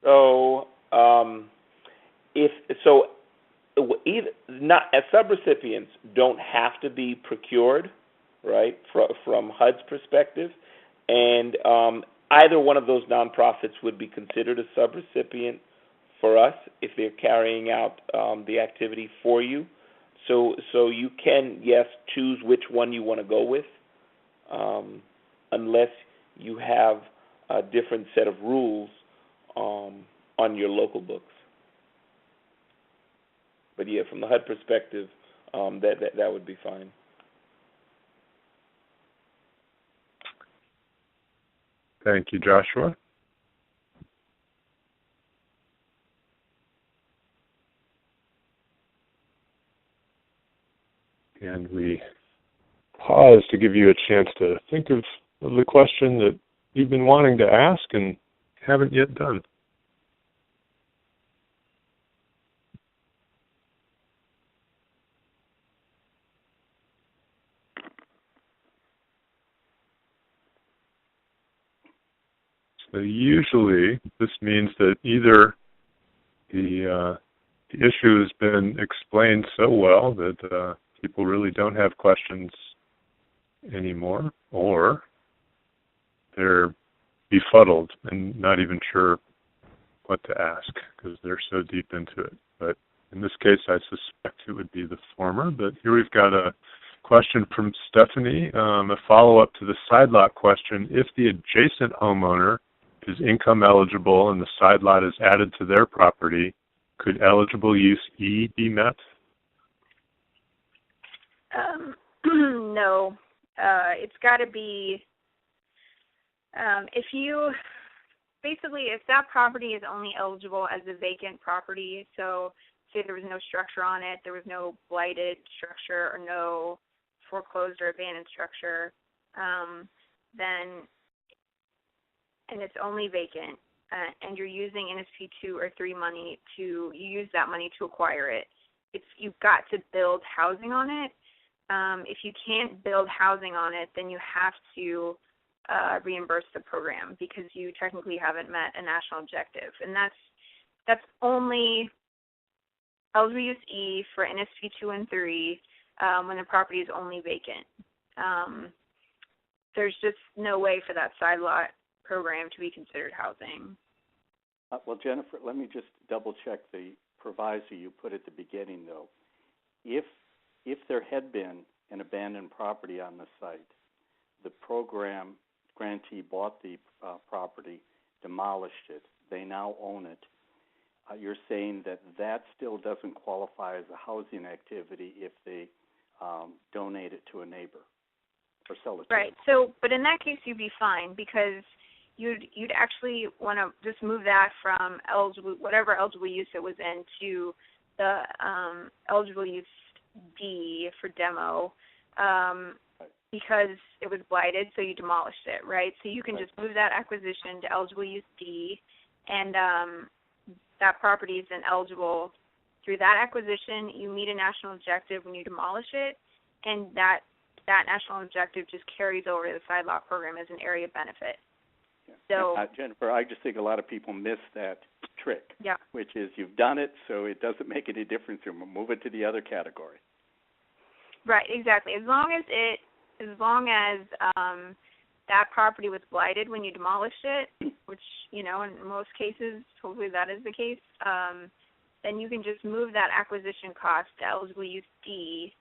So, subrecipients don't have to be procured, right, from HUD's perspective, and either one of those nonprofits would be considered a subrecipient for us if they're carrying out the activity for you. So you can, yes, choose which one you want to go with, unless you have a different set of rules on your local books. But yeah, from the HUD perspective, that would be fine. Thank you, Joshua. And we pause to give you a chance to think of the question that you've been wanting to ask and haven't yet done. So usually this means that either the issue has been explained so well that people really don't have questions anymore, or they're befuddled and not even sure what to ask because they're so deep into it. But in this case, I suspect it would be the former. But here we've got a question from Stephanie, a follow-up to the side lot question. If the adjacent homeowner is income eligible and the side lot is added to their property, could eligible use E be met? No. It's got to be, if that property is only eligible as a vacant property, so say there was no structure on it, there was no blighted structure or no foreclosed or abandoned structure, then, and it's only vacant, and you're using NSP 2 or 3 money you use that money to acquire it, you've got to build housing on it. If you can't build housing on it, then you have to reimburse the program because you technically haven't met a national objective. And that's only eligible use E for NSP 2 and 3 when the property is only vacant. There's just no way for that side lot program to be considered housing. Well, Jennifer, let me just double-check the proviso you put at the beginning, though. If there had been an abandoned property on the site, the program grantee bought the property, demolished it, they now own it, you're saying that still doesn't qualify as a housing activity if they donate it to a neighbor or sell it to Right. So, but in that case, you'd be fine because you'd actually want to just move that from whatever eligible use it was in to the eligible use D for demo because it was blighted, so you demolished it, right? So you can just move that acquisition to eligible use D, and that property is then eligible through that acquisition, you meet a national objective when you demolish it, and that national objective just carries over to the side lot program as an area benefit. Yeah. So, Jennifer, I just think a lot of people miss that trick, yeah. which is you've done it, so it doesn't make any difference. You move it to the other category. Right, exactly. As long as that property was blighted when you demolished it, which, in most cases, hopefully that is the case, then you can just move that acquisition cost to eligible use D,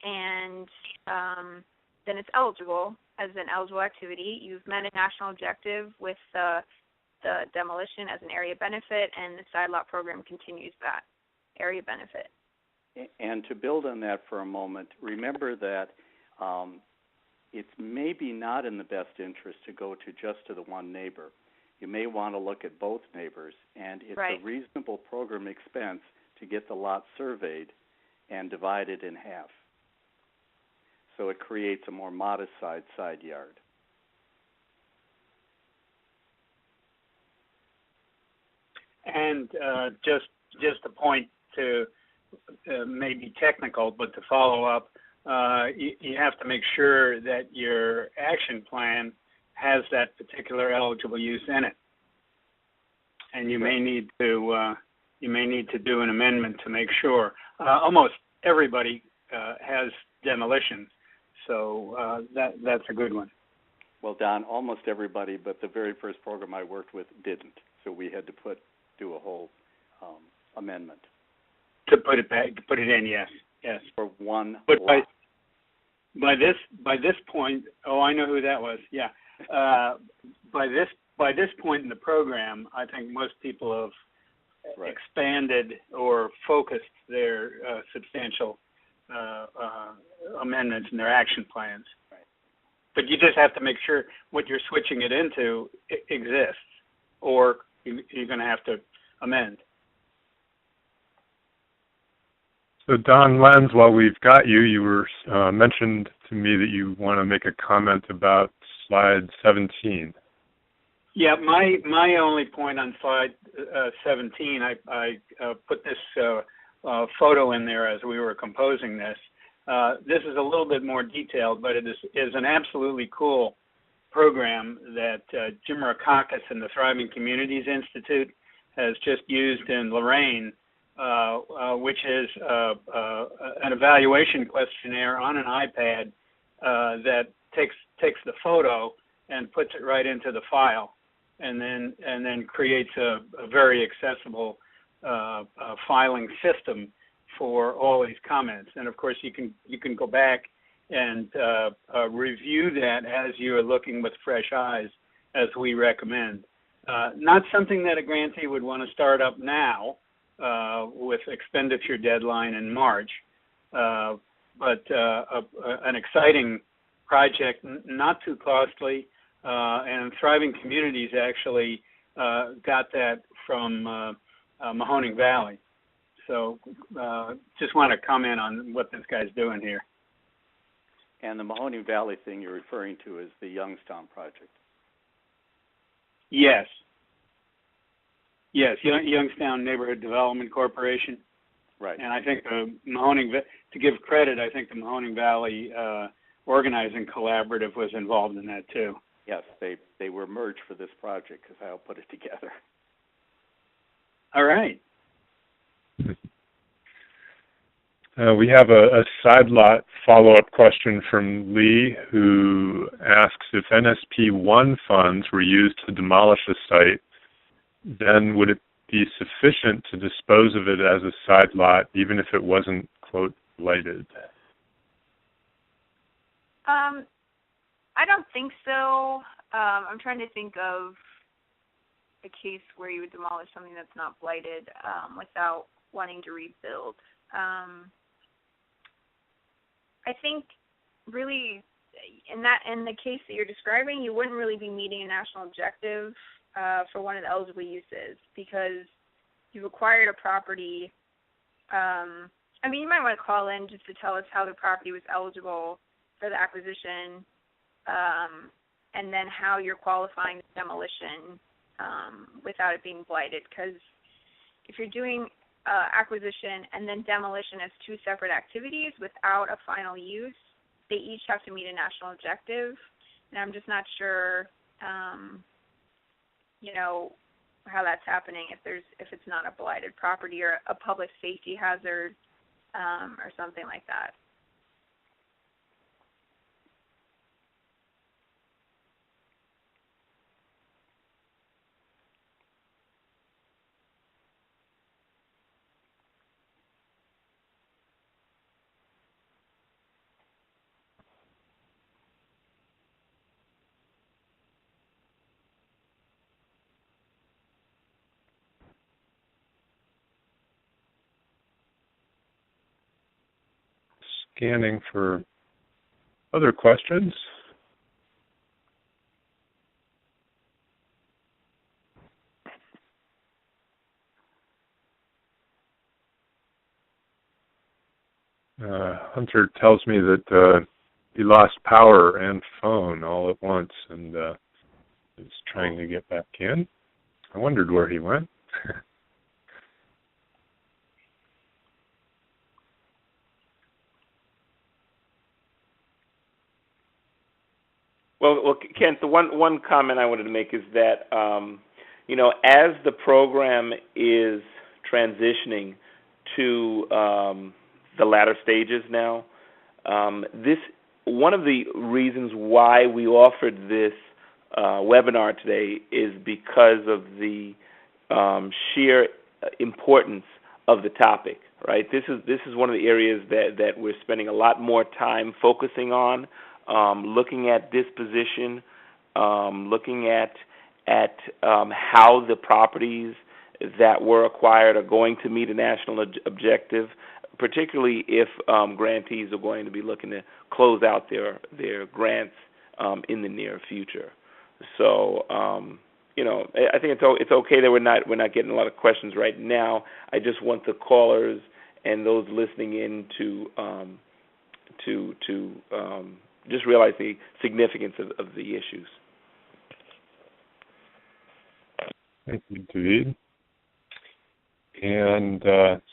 and then it's eligible as an eligible activity. You've met a national objective with the demolition as an area benefit, and the side lot program continues that area benefit. And to build on that for a moment, remember that it's maybe not in the best interest to go just to the one neighbor. You may want to look at both neighbors, and it's right. a reasonable program expense to get the lot surveyed and divided in half. So it creates a more modest side yard. And just a point to maybe technical, but to follow up, you have to make sure that your action plan has that particular eligible use in it, and you may need to do an amendment to make sure. Almost everybody has demolition, so that's a good one. Well, Don, almost everybody, but the very first program I worked with didn't, so we had to do a whole amendment. To put it back, to put it in, yes. For one but lot. By this point, I know who that was. Yeah. By this point in the program, I think most people have expanded or focused their substantial amendments in their action plans. Right. But you just have to make sure what you're switching it into exists, or you're going to have to amend. So Don Lenz, while we've got you, you were mentioned to me that you want to make a comment about slide 17. Yeah, my only point on slide 17, I put this photo in there as we were composing this. This is a little bit more detailed, but it is an absolutely cool program that Jim Rackakis and the Thriving Communities Institute has just used in Lorraine, which is an evaluation questionnaire on an iPad that takes the photo and puts it right into the file, and then creates a very accessible filing system for all these comments. And of course, you can go back and review that as you are looking with fresh eyes, as we recommend. Not something that a grantee would want to start up now with expenditure deadline in March, but an exciting project, not too costly, and Thriving Communities actually got that from Mahoning Valley. So just want to comment on what this guy's doing here. And the Mahoning Valley thing you're referring to is the Youngstown project. Yes, Youngstown Neighborhood Development Corporation. Right. And I think to give credit, I think the Mahoning Valley Organizing Collaborative was involved in that too. Yes, they were merged for this project because I'll put it together. All right. We have a side lot follow-up question from Lee, who asks if NSP 1 funds were used to demolish a site, then would it be sufficient to dispose of it as a side lot, even if it wasn't, quote, blighted? I don't think so. I'm trying to think of a case where you would demolish something that's not blighted without wanting to rebuild. I think really in the case that you're describing, you wouldn't really be meeting a national objective for one of the eligible uses, because you've acquired a property. You might want to call in just to tell us how the property was eligible for the acquisition, and then how you're qualifying the demolition without it being blighted. Because if you're doing acquisition and then demolition as two separate activities without a final use. They each have to meet a national objective, and I'm just not sure, how that's happening if it's not a blighted property or a public safety hazard or something like that. Scanning for other questions. Hunter tells me that he lost power and phone all at once and is trying to get back in. I wondered where he went. Well, Kent, the one comment I wanted to make is that, as the program is transitioning to the latter stages now, one of the reasons why we offered this webinar today is because of the sheer importance of the topic. Right, this is one of the areas that we're spending a lot more time focusing on. Looking at disposition, looking at how the properties that were acquired are going to meet a national objective, particularly if grantees are going to be looking to close out their grants in the near future. So, I think it's okay that we're not getting a lot of questions right now. I just want the callers and those listening in to just realize the significance of the issues. Thank you, David. And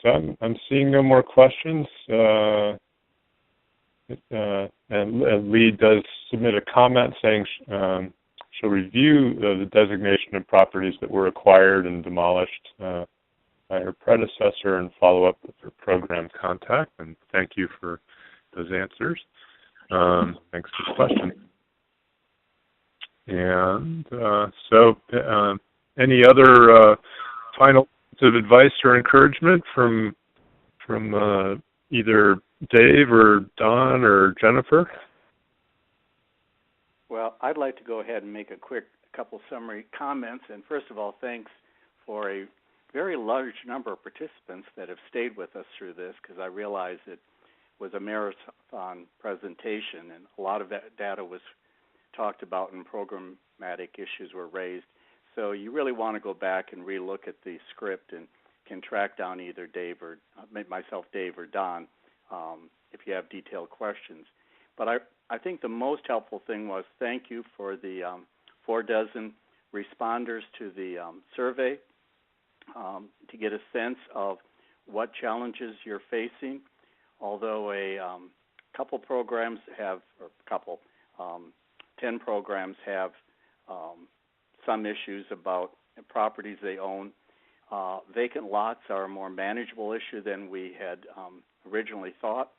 so I'm seeing no more questions. And Lee does submit a comment saying she'll review the designation of properties that were acquired and demolished by her predecessor and follow up with her program contact. And thank you for those answers. Thanks for the question. And so any other final bits of advice or encouragement from either Dave or Don or Jennifer? Well, I'd like to go ahead and make a quick couple summary comments. And first of all, thanks for a very large number of participants that have stayed with us through this, because I realize it was a marathon presentation, and a lot of that data was talked about and programmatic issues were raised. So you really want to go back and relook at the script and can track down either Dave or myself, Dave or Don, if you have detailed questions. But I think the most helpful thing was thank you for the 4 dozen responders to the survey to get a sense of what challenges you're facing. Although a couple programs have, or 10 programs have some issues about properties they own, vacant lots are a more manageable issue than we had originally thought,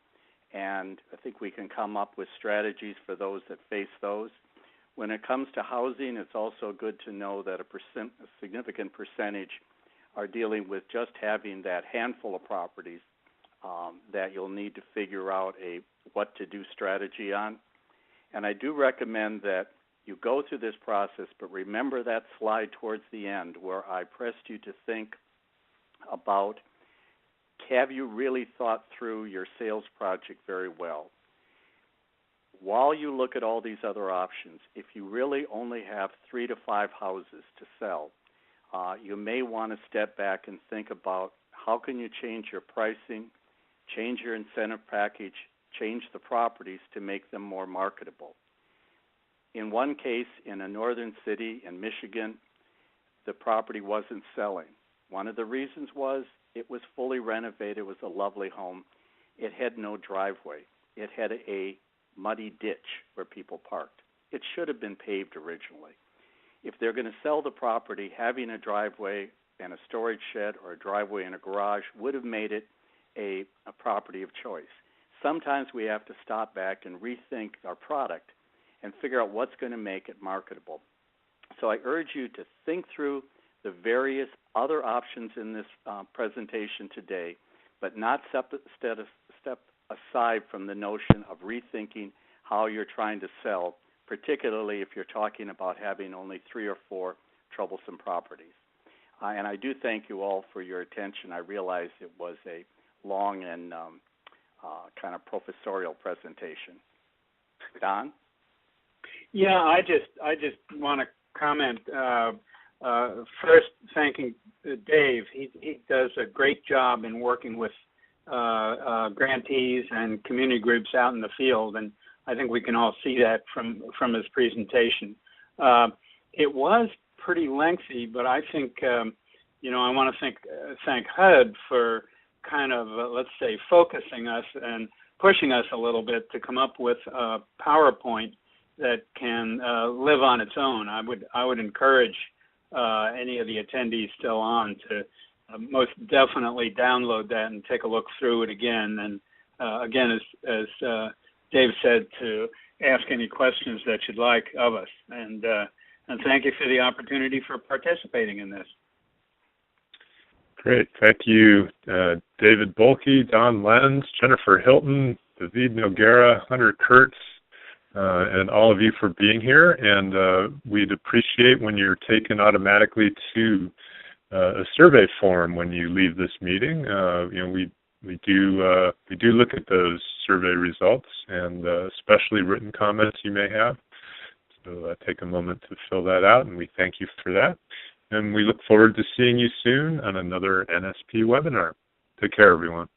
and I think we can come up with strategies for those that face those. When it comes to housing, it's also good to know that a significant percentage are dealing with just having that handful of properties that you'll need to figure out a what to do strategy on. And I do recommend that you go through this process, but remember that slide towards the end where I pressed you to think about, have you really thought through your sales project very well? While you look at all these other options, if you really only have 3 to 5 houses to sell, you may want to step back and think about how can you change your pricing, change your incentive package, change the properties to make them more marketable. In one case, in a northern city in Michigan, the property wasn't selling. One of the reasons was it was fully renovated. It was a lovely home. It had no driveway. It had a muddy ditch where people parked. It should have been paved originally. If they're going to sell the property, having a driveway and a storage shed or a driveway and a garage would have made it a property of choice. Sometimes we have to stop back and rethink our product and figure out what's going to make it marketable. So I urge you to think through the various other options in this presentation today, but not step aside from the notion of rethinking how you're trying to sell, particularly if you're talking about having only 3 or 4 troublesome properties. And I do thank you all for your attention. I realize it was a long and kind of professorial presentation. Don? Yeah, I just want to comment. First, thanking Dave. He does a great job in working with grantees and community groups out in the field, and I think we can all see that from his presentation. It was pretty lengthy, but I think I want to thank HUD for kind of let's say focusing us and pushing us a little bit to come up with a PowerPoint that can live on its own. I would encourage any of the attendees still on to most definitely download that and take a look through it again. And again, as Dave said, to ask any questions that you'd like of us. And thank you for the opportunity for participating in this. Great. Thank you, David Bolke, Don Lenz, Jennifer Hilton, David Noguera, Hunter Kurtz, and all of you for being here. And we'd appreciate when you're taken automatically to a survey form when you leave this meeting. We do look at those survey results, and especially written comments you may have. So take a moment to fill that out, and we thank you for that. And we look forward to seeing you soon on another NSP webinar. Take care, everyone.